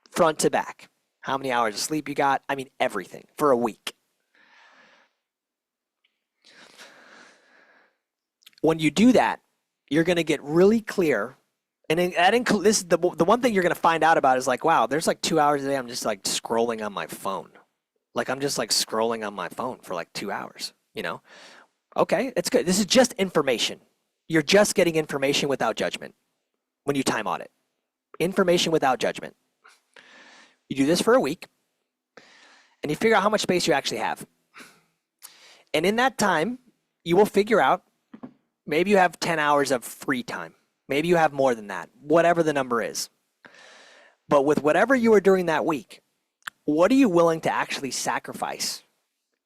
front to back, how many hours of sleep you got, everything for a week. When you do that, you're going to get really clear. And this is the one thing you're going to find out about is like, wow, there's like 2 hours a day I'm just like scrolling on my phone. Like I'm just like scrolling on my phone for like 2 hours, Okay, it's good. This is just information. You're just getting information without judgment when you time audit. Information without judgment. You do this for a week and you figure out how much space you actually have. And in that time, you will figure out maybe you have 10 hours of free time. Maybe you have more than that, whatever the number is. But with whatever you are doing that week, what are you willing to actually sacrifice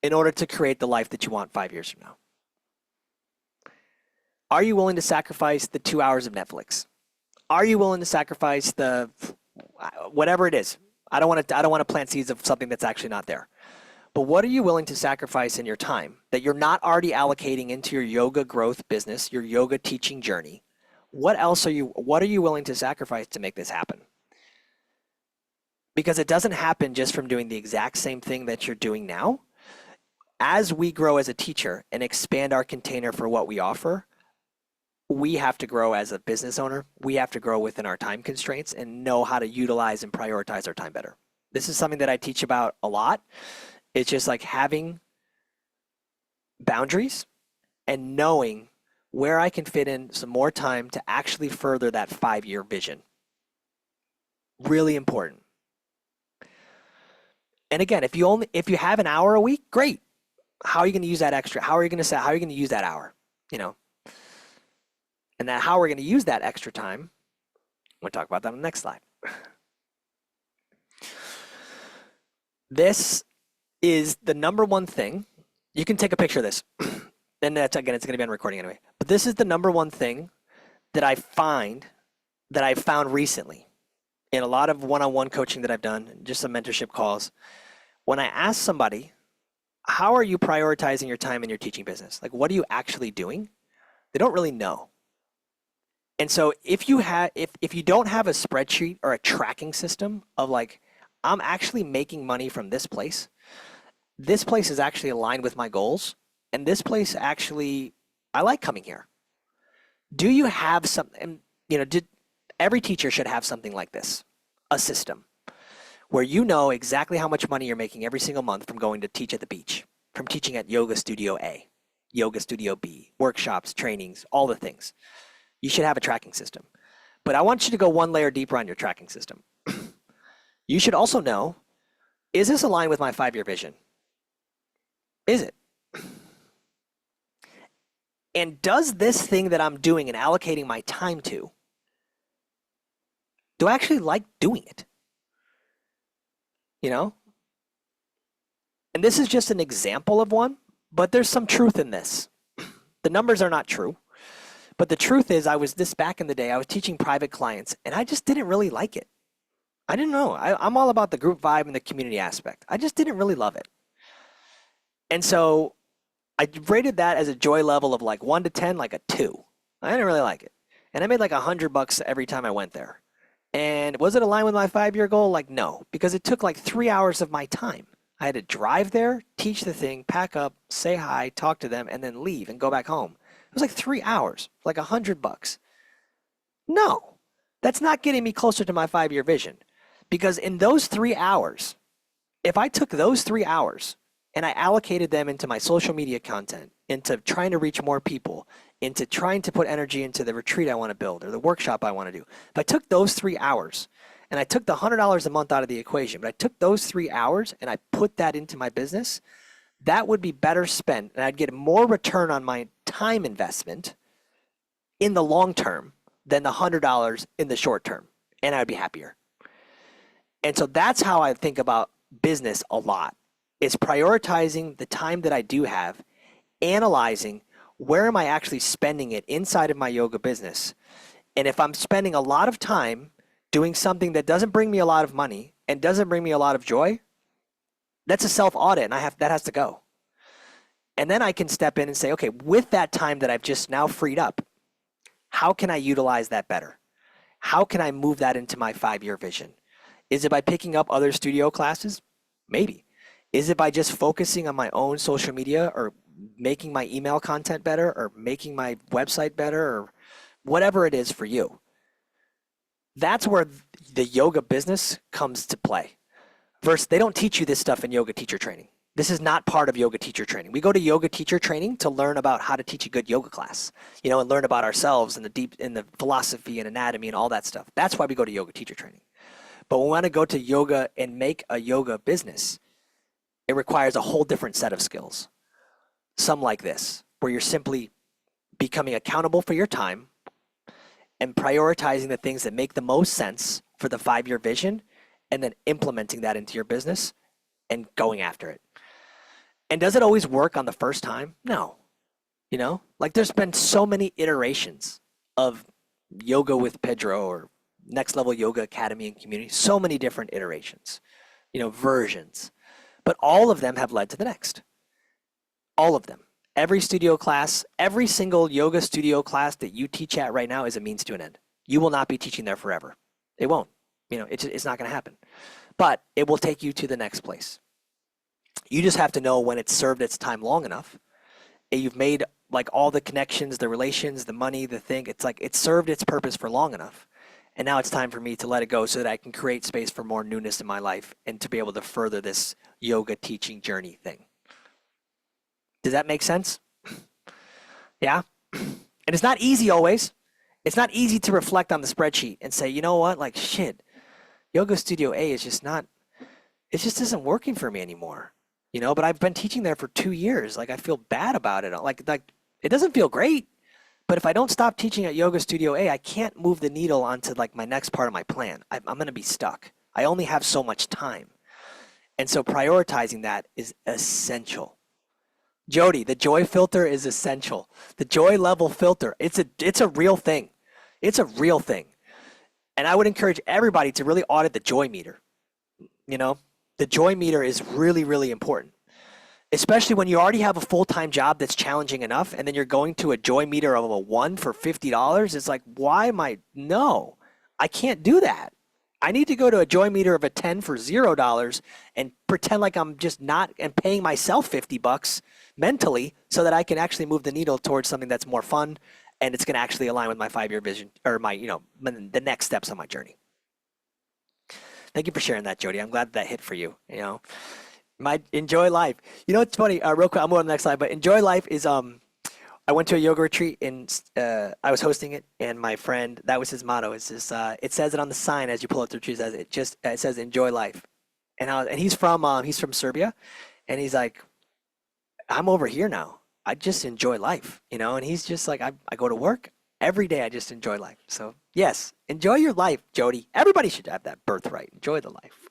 in order to create the life that you want 5 years from now? Are you willing to sacrifice the 2 hours of Netflix? Are you willing to sacrifice the whatever it is? I don't want to plant seeds of something that's actually not there. But what are you willing to sacrifice in your time that you're not already allocating into your yoga growth business, your yoga teaching journey? what are you willing to sacrifice to make this happen? Because it doesn't happen just from doing the exact same thing that you're doing now. As we grow as a teacher and expand our container for what we offer, we have to grow as a business owner. We have to grow within our time constraints and know how to utilize and prioritize our time better. This is something that I teach about a lot. It's just like having boundaries and knowing where I can fit in some more time to actually further that 5-year vision. Really important. And again, if you have an hour a week, great. How are you going to use that extra? How are you going to use that hour? You know, and that how we're going to use that extra time, we'll talk about that on the next slide. This is the number one thing. You can take a picture of this. And that's, again, it's going to be on recording anyway. But this is the number one thing that I've found recently in a lot of one-on-one coaching that I've done, just some mentorship calls. When I ask somebody, how are you prioritizing your time in your teaching business? Like, what are you actually doing? They don't really know. And so if you don't have a spreadsheet or a tracking system of like, I'm actually making money from this place is actually aligned with my goals, and this place actually, I like coming here. Do you have something, every teacher should have something like this, a system where you know exactly how much money you're making every single month from going to teach at the beach, from teaching at Yoga Studio A, Yoga Studio B, workshops, trainings, all the things. You should have a tracking system. But I want you to go one layer deeper on your tracking system. You should also know, is this aligned with my 5-year vision? Is it? And does this thing that I'm doing and allocating my time to, do I actually like doing it? And this is just an example of one, but there's some truth in this. The numbers are not true. But the truth is, back in the day, I was teaching private clients, and I just didn't really like it. I didn't know. I'm all about the group vibe and the community aspect. I just didn't really love it. And so I rated that as a joy level of like 1 to 10, like a 2. I didn't really like it. And I made like $100 every time I went there. And was it aligned with my 5-year goal? Like, no, because it took like 3 hours of my time. I had to drive there, teach the thing, pack up, say hi, talk to them, and then leave and go back home. It was like 3 hours, like $100. No, that's not getting me closer to my 5-year vision. Because in those 3 hours, if I took those 3 hours and I allocated them into my social media content, into trying to reach more people, into trying to put energy into the retreat I want to build or the workshop I want to do, if I took those 3 hours and I took the $100 a month out of the equation, but I took those 3 hours and I put that into my business, that would be better spent, and I'd get more return on my time investment in the long term than the $100 in the short term, and I'd be happier. And so that's how I think about business a lot, is prioritizing the time that I do have, analyzing where am I actually spending it inside of my yoga business. And if I'm spending a lot of time doing something that doesn't bring me a lot of money and doesn't bring me a lot of joy, that's a self-audit, and that has to go. And then I can step in and say, okay, with that time that I've just now freed up, how can I utilize that better? How can I move that into my 5-year vision? Is it by picking up other studio classes? Maybe. Is it by just focusing on my own social media or making my email content better or making my website better or whatever it is for you? That's where the yoga business comes to play. First, they don't teach you this stuff in yoga teacher training. This is not part of yoga teacher training. We go to yoga teacher training to learn about how to teach a good yoga class, and learn about ourselves and the philosophy and anatomy and all that stuff. That's why we go to yoga teacher training. But when we want to go to yoga and make a yoga business, it requires a whole different set of skills. Some like this, where you're simply becoming accountable for your time and prioritizing the things that make the most sense for the 5-year vision, and then implementing that into your business and going after it. And does it always work on the first time? No. Like there's been so many iterations of Yoga with Pedro or Next Level Yoga Academy and Community, so many different iterations, versions. But all of them have led to the next. All of them. Every studio class, every single yoga studio class that you teach at right now is a means to an end. You will not be teaching there forever. It won't. It's not going to happen. But it will take you to the next place. You just have to know when it's served its time long enough. You've made like all the connections, the relations, the money, the thing. It's like it's served its purpose for long enough. And now it's time for me to let it go so that I can create space for more newness in my life and to be able to further this yoga teaching journey thing. Does that make sense? Yeah. And it's not easy always. It's not easy to reflect on the spreadsheet and say, you know what, like shit, Yoga Studio A is just not, it just isn't working for me anymore. But I've been teaching there for 2 years. Like I feel bad about it. Like it doesn't feel great. But if I don't stop teaching at Yoga Studio A, I can't move the needle onto like my next part of my plan. I'm going to be stuck. I only have so much time. And so prioritizing that is essential. Jody, the joy filter is essential. The joy level filter, it's a real thing. It's a real thing. And I would encourage everybody to really audit the joy meter. You know, the joy meter is really, really important, especially when you already have a full-time job that's challenging enough and then you're going to a joy meter of a 1 for $50. It's like, why am I? No, I can't do that. I need to go to a joy meter of a 10 for $0 and pretend like I'm just not and paying myself $50 mentally so that I can actually move the needle towards something that's more fun and it's going to actually align with my 5-year vision or the next steps on my journey. Thank you for sharing that, Jody. I'm glad that hit for you. My enjoy life. It's funny. Real quick, I'll move on to the next slide. But enjoy life is I went to a yoga retreat and I was hosting it, and my friend, that was his motto. It's just it says it on the sign as you pull up the retreat. It says enjoy life, and he's from Serbia, and he's like, I'm over here now. I just enjoy life, and he's just like, I go to work every day. I just enjoy life. So yes, enjoy your life, Jody. Everybody should have that birthright. Enjoy the life.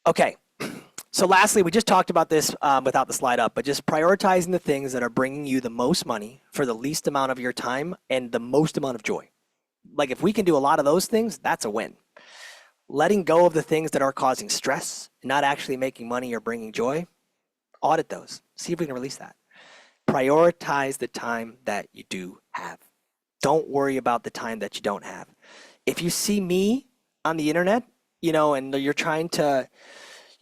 Okay. So lastly, we just talked about this without the slide up, but just prioritizing the things that are bringing you the most money for the least amount of your time and the most amount of joy. Like if we can do a lot of those things, that's a win. Letting go of the things that are causing stress, not actually making money or bringing joy, audit those. See if we can release that. Prioritize the time that you do have. Don't worry about the time that you don't have. If you see me on the internet, and you're trying to,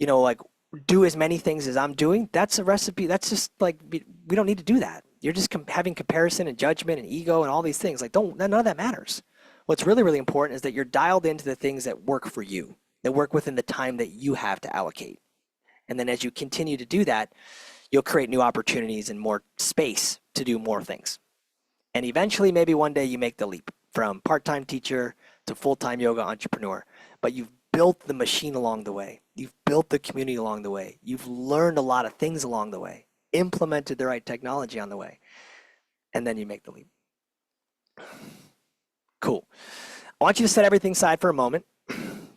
like do as many things as I'm doing, that's a recipe. That's just like, we don't need to do that. You're just having comparison and judgment and ego and all these things. Like, none of that matters. What's really, really important is that you're dialed into the things that work for you, that work within the time that you have to allocate. And then as you continue to do that, you'll create new opportunities and more space to do more things. And eventually, maybe one day you make the leap from part-time teacher to full-time yoga entrepreneur. But you've built the machine along the way. You've built the community along the way. You've learned a lot of things along the way, implemented the right technology on the way, and then you make the leap. Cool. I want you to set everything aside for a moment,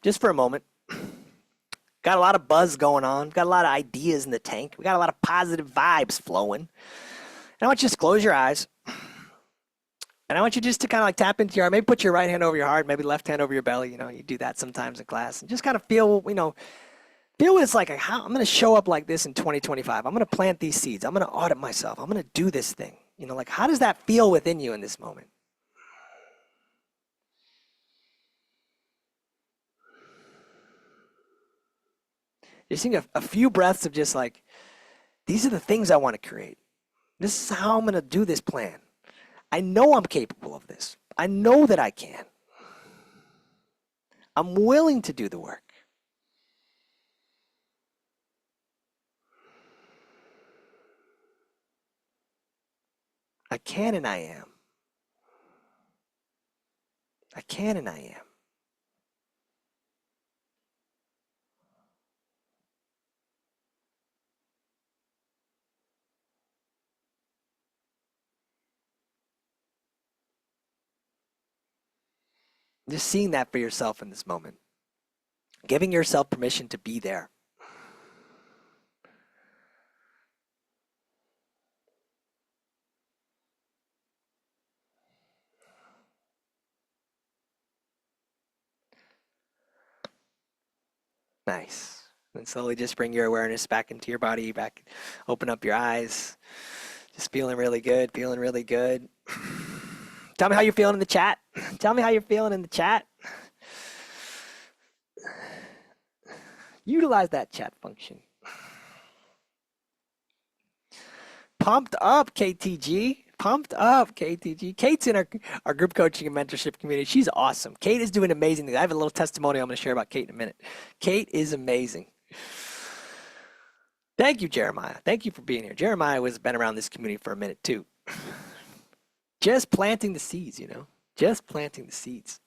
just for a moment. Got a lot of buzz going on. Got a lot of ideas in the tank. We got a lot of positive vibes flowing. And I want you to just close your eyes. And I want you just to kind of like tap into your heart. Maybe put your right hand over your heart, maybe left hand over your belly. You do that sometimes in class. And just kind of feel what it's like. How I'm going to show up like this in 2025. I'm going to plant these seeds. I'm going to audit myself. I'm going to do this thing. Like how does that feel within you in this moment? Just think of a few breaths of just like, these are the things I want to create. This is how I'm going to do this plan. I know I'm capable of this. I know that I can. I'm willing to do the work. I can and I am. I can and I am. Just seeing that for yourself in this moment. Giving yourself permission to be there. Nice. And slowly just bring your awareness back into your body, back, open up your eyes. Just feeling really good, feeling really good. Tell me how you're feeling in the chat. Tell me how you're feeling in the chat. Utilize that chat function. Pumped up, KTG. Pumped up, KTG. Kate's in our group coaching and mentorship community. She's awesome. Kate is doing amazing things. I have a little testimonial I'm going to share about Kate in a minute. Kate is amazing. Thank you, Jeremiah. Thank you for being here. Jeremiah has been around this community for a minute too. Just planting the seeds, you know. Just planting the seeds.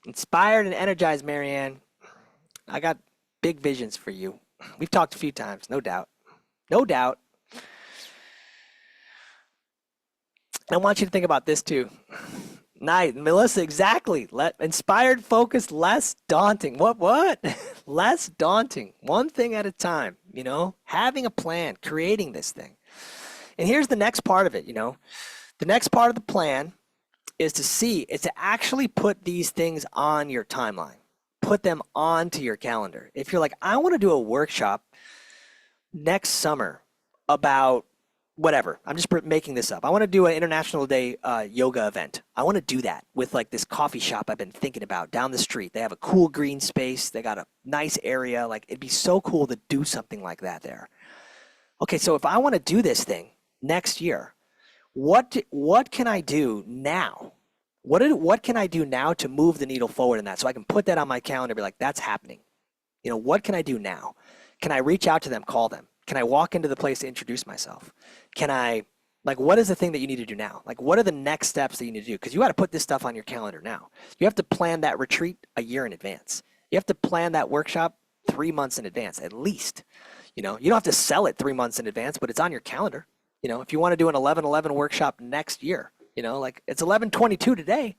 Inspired and energized, Marianne. I got big visions for you. We've talked a few times, no doubt. No doubt. I want you to think about this too. Nice, Melissa, exactly. Inspired, focused, less daunting. What? Less daunting. One thing at a time, you know, having a plan, creating this thing. And here's the next part of it, you know. The next part of the plan is to actually put these things on your timeline. Put them onto your calendar. If you're like, I want to do a workshop next summer about whatever. I'm just making this up. I want to do an International Day yoga event. I want to do that with like this coffee shop I've been thinking about down the street. They have a cool green space. They got a nice area. Like it'd be so cool to do something like that there. Okay, so if I want to do this thing next year, what can I do now? What can I do now to move the needle forward in that so I can put that on my calendar and be like, that's happening. You know, what can I do now? Can I reach out to them, call them? Can I walk into the place to introduce myself? What is the thing that you need to do now? Like, what are the next steps that you need to do? Because you got to put this stuff on your calendar now. You have to plan that retreat a year in advance. You have to plan that workshop 3 months in advance, at least. You know, you don't have to sell it 3 months in advance, but it's on your calendar. You know, if you want to do an 11/11 workshop next year, you know, like it's 11/22 today,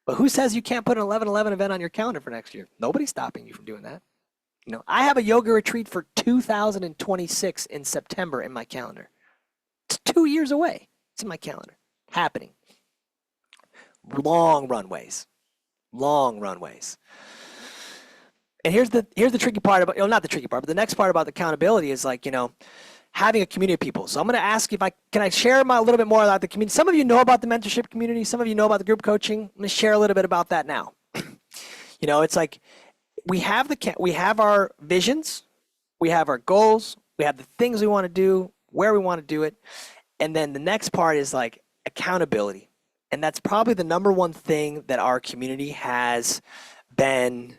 but who says you can't put an 11/11 event on your calendar for next year? Nobody's stopping you from doing that. You know, I have a yoga retreat for 2026 in September in my calendar. It's 2 years away. It's in my calendar. Happening. Long runways. Long runways. And here's the tricky part about, not the tricky part, but the next part about the accountability is like, you know, having a community of people. So I'm going to ask you can I share a little bit more about the community? Some of you know about the mentorship community. Some of you know about the group coaching. I'm going to share a little bit about that now. You know, it's like, we have our visions, we have our goals, we have the things we want to do, where we want to do it, and then the next part is like accountability. And that's probably the number one thing that our community has been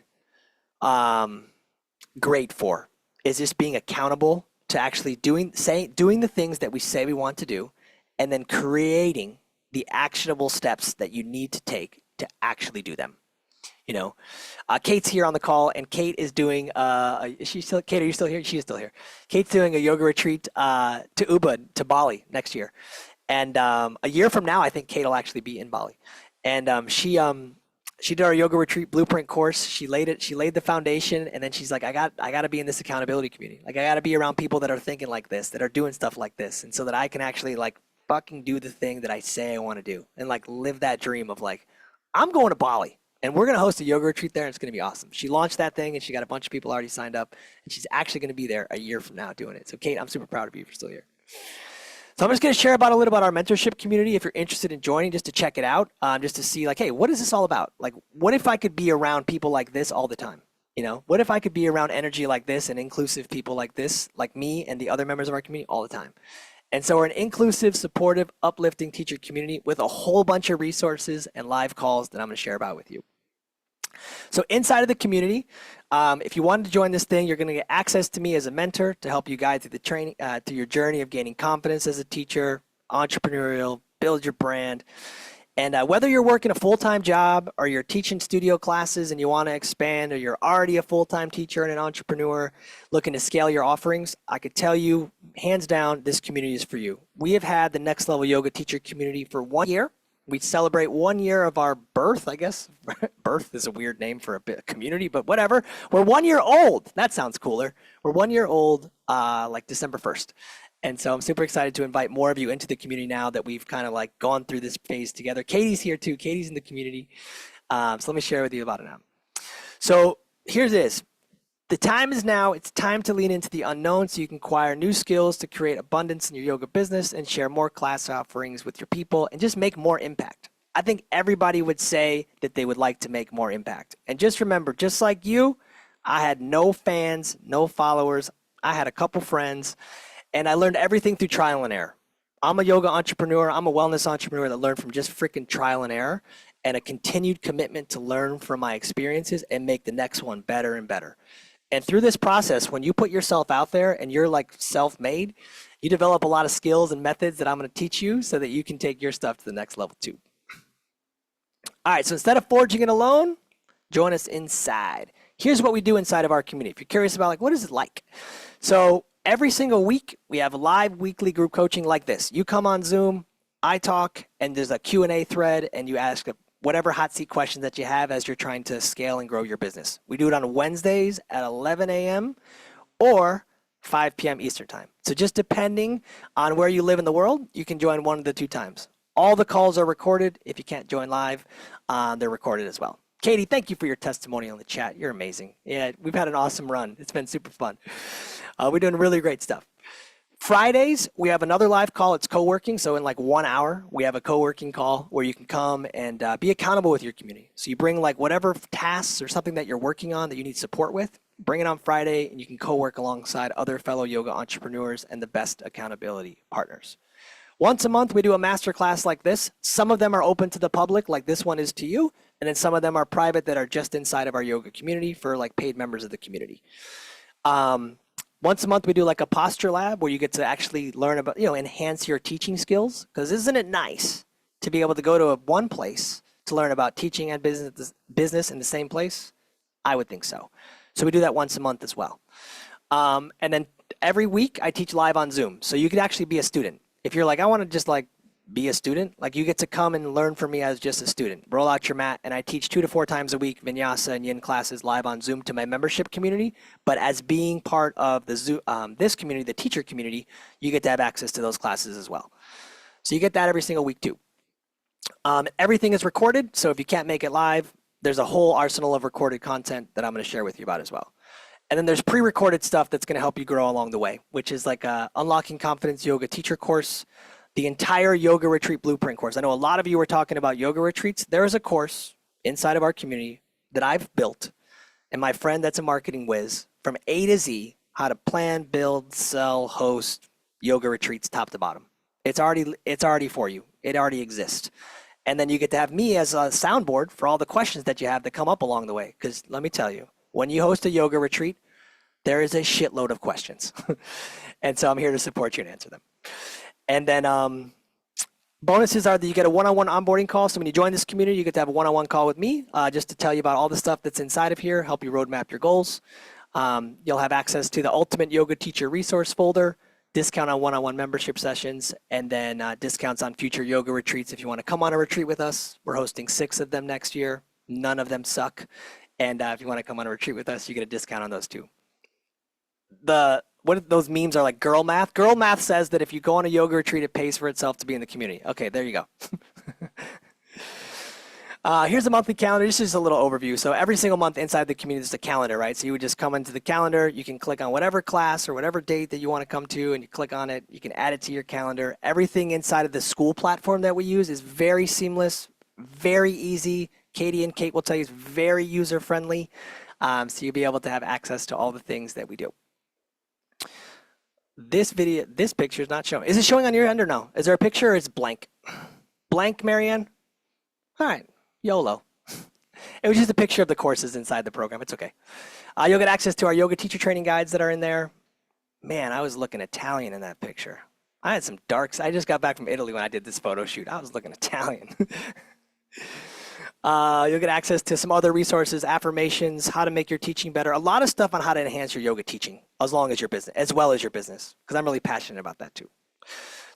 great for, is just being accountable to actually doing the things that we say we want to do, and then creating the actionable steps that you need to take to actually do them. You know, Kate's here on the call, and Kate is doing. Kate, are you still here? She is still here. Kate's doing a yoga retreat to Ubud, to Bali next year, and a year from now, I think Kate will actually be in Bali. And she did our yoga retreat blueprint course. She laid the foundation, and then she's like, I got to be in this accountability community. Like I got to be around people that are thinking like this, that are doing stuff like this, and so that I can actually like fucking do the thing that I say I want to do, and like live that dream of like, I'm going to Bali. And we're going to host a yoga retreat there, and it's going to be awesome. She launched that thing, and she got a bunch of people already signed up, and she's actually going to be there a year from now doing it. So, Kate, I'm super proud of you for still here. So I'm just going to share a little about our mentorship community if you're interested in joining, just to check it out, just to see, like, hey, what is this all about? Like, what if I could be around people like this all the time? You know, what if I could be around energy like this and inclusive people like this, like me and the other members of our community all the time? And so we're an inclusive, supportive, uplifting teacher community with a whole bunch of resources and live calls that I'm going to share about with you. So inside of the community, if you wanted to join this thing, you're going to get access to me as a mentor to help you guide through the training, through your journey of gaining confidence as a teacher, entrepreneurial, build your brand. And whether you're working a full-time job or you're teaching studio classes and you want to expand, or you're already a full-time teacher and an entrepreneur looking to scale your offerings, I could tell you, hands down, this community is for you. We have had the Next Level Yoga Teacher community for 1 year. We celebrate 1 year of our birth, I guess. Birth is a weird name for a community, but whatever. We're 1 year old. That sounds cooler. We're 1 year old, like December 1st. And so I'm super excited to invite more of you into the community now that we've kind of like gone through this phase together. Katie's here too. Katie's in the community. So let me share with you about it now. So here's this. The time is now. It's time to lean into the unknown so you can acquire new skills to create abundance in your yoga business and share more class offerings with your people and just make more impact. I think everybody would say that they would like to make more impact. And just remember, just like you, I had no fans, no followers. I had a couple friends, and I learned everything through trial and error. I'm a yoga entrepreneur. I'm a wellness entrepreneur that learned from just freaking trial and error and a continued commitment to learn from my experiences and make the next one better and better. And through this process, when you put yourself out there and you're like self-made, you develop a lot of skills and methods that I'm going to teach you so that you can take your stuff to the next level too. All right, so instead of forging it alone, join us inside. Here's what we do inside of our community. If you're curious about like, what is it like? So every single week, we have live weekly group coaching like this. You come on Zoom, I talk, and there's a Q&A thread, and you ask whatever hot seat questions that you have as you're trying to scale and grow your business. We do it on Wednesdays at 11 a.m. or 5 p.m. Eastern time. So just depending on where you live in the world, you can join one of the two times. All the calls are recorded. If you can't join live, they're recorded as well. Katie, thank you for your testimony on the chat. You're amazing. Yeah, we've had an awesome run. It's been super fun. We're doing really great stuff. Fridays, we have another live call. It's co-working. So in like 1 hour, we have a co-working call where you can come and be accountable with your community. So you bring like whatever tasks or something that you're working on that you need support with, bring it on Friday, and you can co-work alongside other fellow yoga entrepreneurs and the best accountability partners. Once a month, we do a masterclass like this. Some of them are open to the public, like this one is to you. And then some of them are private that are just inside of our yoga community for like paid members of the community. Once a month, we do like a posture lab where you get to actually learn about, enhance your teaching skills. Because isn't it nice to be able to go to one place to learn about teaching and business in the same place? I would think so. So we do that once a month as well. And then every week, I teach live on Zoom. So you could actually be a student. If you're like, I want to just like be a student, like you get to come and learn from me as just a student. Roll out your mat, and I teach 2 to 4 times a week vinyasa and yin classes live on Zoom to my membership community. But as being part of the Zoom, this community, the teacher community, you get to have access to those classes as well. So you get that every single week too. Everything is recorded, so if you can't make it live, there's a whole arsenal of recorded content that I'm going to share with you about as well. And then there's pre-recorded stuff that's going to help you grow along the way, which is like a Unlocking Confidence Yoga teacher course, the entire yoga retreat blueprint course. I know a lot of you were talking about yoga retreats. There is a course inside of our community that I've built, and my friend that's a marketing whiz, from A to Z, how to plan, build, sell, host yoga retreats top to bottom. It's already for you. It already exists. And then you get to have me as a soundboard for all the questions that you have that come up along the way. Because let me tell you, when you host a yoga retreat, there is a shitload of questions. And so I'm here to support you and answer them. And then bonuses are that you get a one-on-one onboarding call. So when you join this community, you get to have a one-on-one call with me just to tell you about all the stuff that's inside of here, help you roadmap your goals. You'll have access to the Ultimate Yoga Teacher Resource folder, discount on one-on-one membership sessions, and then discounts on future yoga retreats. If you want to come on a retreat with us, we're hosting 6 of them next year. None of them suck. And if you want to come on a retreat with us, you get a discount on those too. What those memes are like girl math. Girl math says that if you go on a yoga retreat, it pays for itself to be in the community. Okay, there you go. Here's a monthly calendar. This is just a little overview. So every single month inside the community is a calendar, right? So you would just come into the calendar. You can click on whatever class or whatever date that you want to come to, and you click on it. You can add it to your calendar. Everything inside of the school platform that we use is very seamless, very easy. Katie and Kate will tell you it's very user-friendly. So you'll be able to have access to all the things that we do. This picture is not showing. Is it showing on your end or no? Is there a picture or is it blank? Blank, Marianne? All right, YOLO. It was just a picture of the courses inside the program. It's okay. You'll get access to our yoga teacher training guides that are in there. Man, I was looking Italian in that picture. I had some darks. I just got back from Italy when I did this photo shoot. I was looking Italian. You'll get access to some other resources, affirmations, how to make your teaching better, a lot of stuff on how to enhance your yoga teaching as well as your business, because I'm really passionate about that too.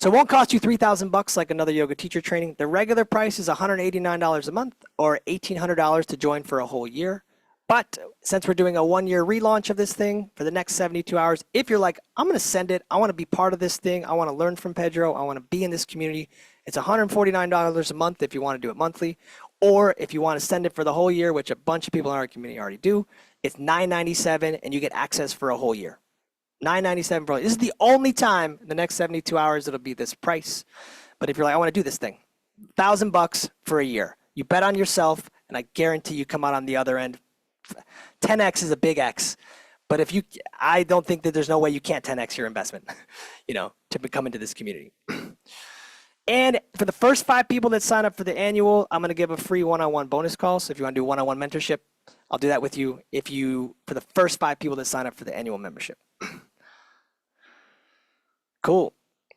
So it won't cost you $3,000 like another yoga teacher training. The regular price is $189 a month or $1,800 to join for a whole year. But since we're doing a 1-year relaunch of this thing for the next 72 hours, if you're like, I'm going to send it, I want to be part of this thing, I want to learn from Pedro, I want to be in this community, it's $149 a month if you want to do it monthly. Or if you want to send it for the whole year, which a bunch of people in our community already do, It's $9.97 and you get access for a whole year. $9.97 for this is the only time in the next 72 hours it'll be this price. But if you're like, I want to do this thing, $1,000 for a year. You bet on yourself, and I guarantee you come out on the other end. 10x is a big X. But if you, I don't think that there's no way you can't 10x your investment, to come into this community. And for the first 5 people that sign up for the annual, I'm going to give a free one-on-one bonus call. So if you want to do one-on-one mentorship, I'll do that with you for the first 5 people that sign up for the annual membership. Cool.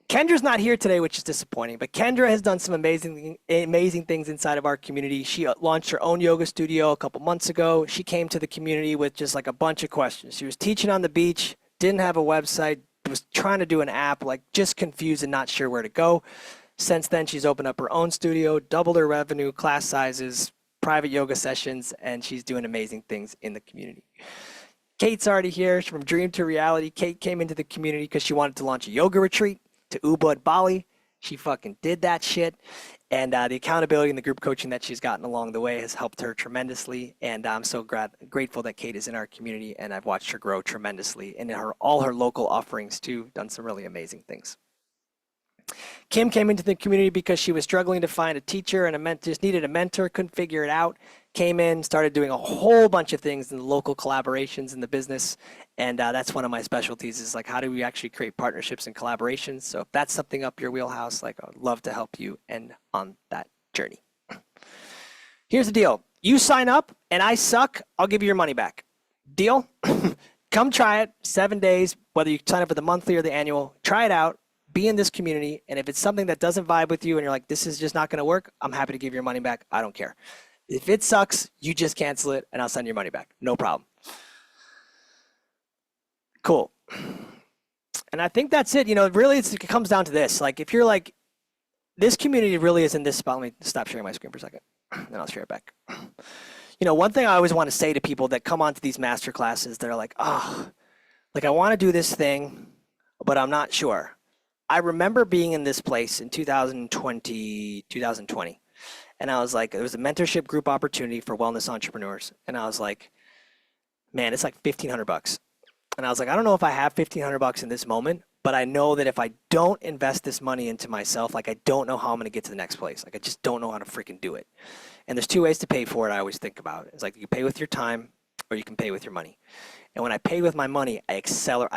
Kendra's not here today, which is disappointing, but Kendra has done some amazing things inside of our community. She launched her own yoga studio a couple months ago. She came to the community with just like a bunch of questions. She was teaching on the beach, didn't have a website, was trying to do an app, like just confused and not sure where to go. Since then, she's opened up her own studio, doubled her revenue, class sizes, private yoga sessions, and she's doing amazing things in the community. Kate's already here. She's from Dream to Reality. Kate came into the community because she wanted to launch a yoga retreat to Ubud, Bali. She fucking did that shit. And the accountability and the group coaching that she's gotten along the way has helped her tremendously. And I'm so grateful that Kate is in our community, and I've watched her grow tremendously in all her local offerings too, done some really amazing things. Kim came into the community because she was struggling to find a teacher and just needed a mentor, couldn't figure it out. Came in, started doing a whole bunch of things in the local collaborations in the business. And that's one of my specialties is like, how do we actually create partnerships and collaborations? So if that's something up your wheelhouse, like I'd love to help you and on that journey. Here's the deal. You sign up and I suck, I'll give you your money back. Deal? Come try it, 7 days, whether you sign up for the monthly or the annual, try it out. Be in this community, and if it's something that doesn't vibe with you and you're like, this is just not going to work, I'm happy to give your money back. I don't care. If it sucks, you just cancel it, and I'll send your money back. No problem. Cool. And I think that's it. Really, it comes down to this. Like, if you're like, this community really is in this spot. Let me stop sharing my screen for a second, then I'll share it back. One thing I always want to say to people that come onto these master classes, they're like, oh, like I want to do this thing, but I'm not sure. I remember being in this place in 2020, and I was like, there was a mentorship group opportunity for wellness entrepreneurs. And I was like, man, it's like $1,500. And I was like, I don't know if I have $1,500 in this moment, but I know that if I don't invest this money into myself, like I don't know how I'm going to get to the next place. Like I just don't know how to freaking do it. And there's 2 ways to pay for it. I always think about it. It's like you pay with your time or you can pay with your money. And when I paid with my money, I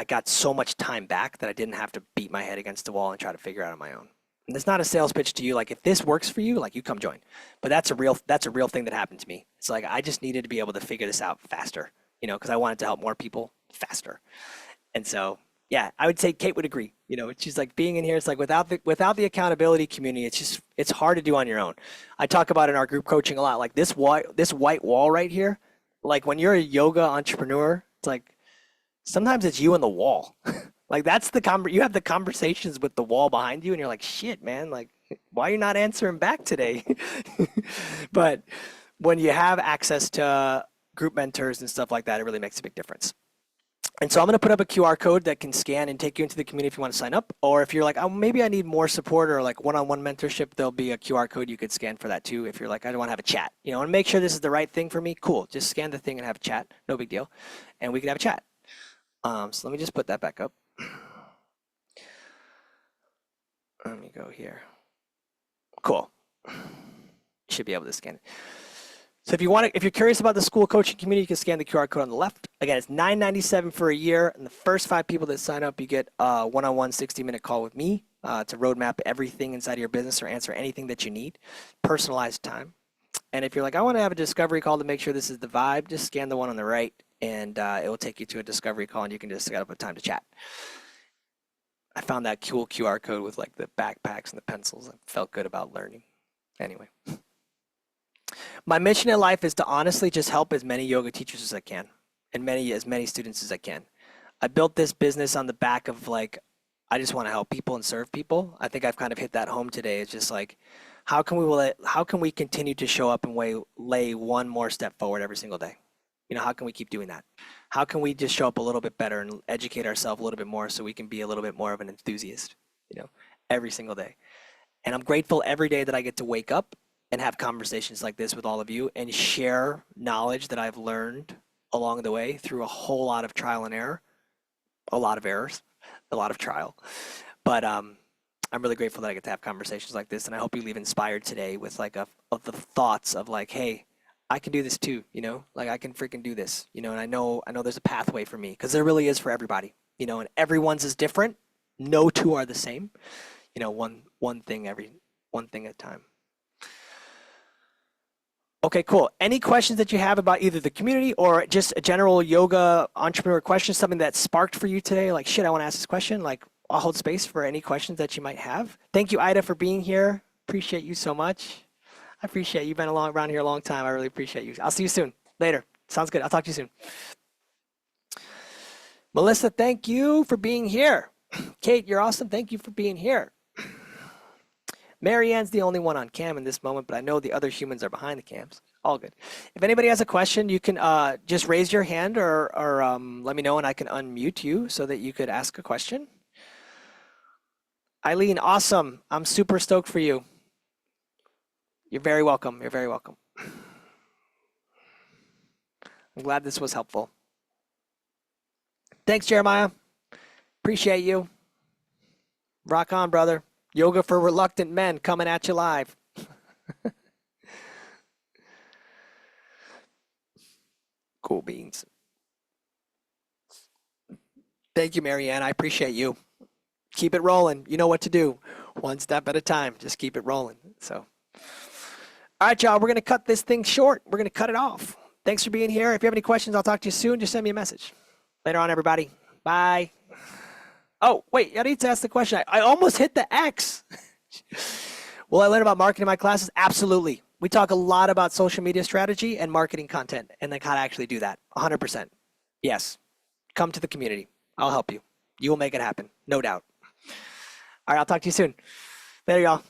got so much time back that I didn't have to beat my head against the wall and try to figure it out on my own. And it's not a sales pitch to you. Like if this works for you, like you come join. But that's a real thing that happened to me. It's like I just needed to be able to figure this out faster, because I wanted to help more people faster. And so, yeah, I would say Kate would agree. She's like being in here. It's like without the accountability community, it's hard to do on your own. I talk about in our group coaching a lot. Like this white wall right here. Like when you're a yoga entrepreneur, it's like sometimes it's you and the wall. Like that's you have the conversations with the wall behind you and you're like, shit, man, like why are you not answering back today? But when you have access to group mentors and stuff like that, it really makes a big difference. And so I'm going to put up a QR code that can scan and take you into the community if you want to sign up. Or if you're like, oh, maybe I need more support or like one-on-one mentorship, there'll be a QR code you could scan for that too. If you're like, I want to have a chat, and make sure this is the right thing for me. Cool. Just scan the thing and have a chat. No big deal. And we can have a chat. So let me just put that back up. Let me go here. Cool. You should be able to scan it. So if you're curious about the school coaching community, you can scan the QR code on the left. Again, it's $9.97 for a year. And the first 5 people that sign up, you get a one-on-one 60-minute call with me to roadmap everything inside of your business or answer anything that you need. Personalized time. And if you're like, I want to have a discovery call to make sure this is the vibe, just scan the one on the right, and it will take you to a discovery call, and you can just set up a time to chat. I found that cool QR code with like the backpacks and the pencils. I felt good about learning. Anyway. My mission in life is to honestly just help as many yoga teachers as I can and as many students as I can. I built this business on the back of like, I just want to help people and serve people. I think I've kind of hit that home today. It's just like, how can we continue to show up and lay one more step forward every single day? How can we keep doing that? How can we just show up a little bit better and educate ourselves a little bit more so we can be a little bit more of an enthusiast, every single day. And I'm grateful every day that I get to wake up and have conversations like this with all of you and share knowledge that I've learned along the way through a whole lot of trial and error, a lot of errors, a lot of trial. But I'm really grateful that I get to have conversations like this, and I hope you leave inspired today with like of the thoughts of like, hey, I can do this too, like I can freaking do this, and I know there's a pathway for me because there really is for everybody, and everyone's is different. No two are the same, one thing at a time. Okay, cool. Any questions that you have about either the community or just a general yoga entrepreneur question, something that sparked for you today? Like, shit, I want to ask this question. Like, I'll hold space for any questions that you might have. Thank you, Ida, for being here. Appreciate you so much. I appreciate you. You've been around here a long time. I really appreciate you. I'll see you soon. Later. Sounds good. I'll talk to you soon. Melissa, thank you for being here. Kate, you're awesome. Thank you for being here. Marianne's the only one on cam in this moment, but I know the other humans are behind the cams. All good. If anybody has a question, you can just raise your hand or let me know and I can unmute you so that you could ask a question. Eileen, awesome. I'm super stoked for you. You're very welcome. You're very welcome. I'm glad this was helpful. Thanks, Jeremiah. Appreciate you. Rock on, brother. Yoga for reluctant men coming at you live. Cool beans. Thank you, Marianne. I appreciate you. Keep it rolling. You know what to do. One step at a time. Just keep it rolling. So, all right, y'all. We're going to cut this thing short. We're going to cut it off. Thanks for being here. If you have any questions, I'll talk to you soon. Just send me a message. Later on, everybody. Bye. Oh, wait. I need to ask the question. I almost hit the X. Will I learn about marketing in my classes? Absolutely. We talk a lot about social media strategy and marketing content and then how to actually do that. 100%. Yes. Come to the community. I'll help you. You will make it happen. No doubt. All right. I'll talk to you soon. Later, y'all.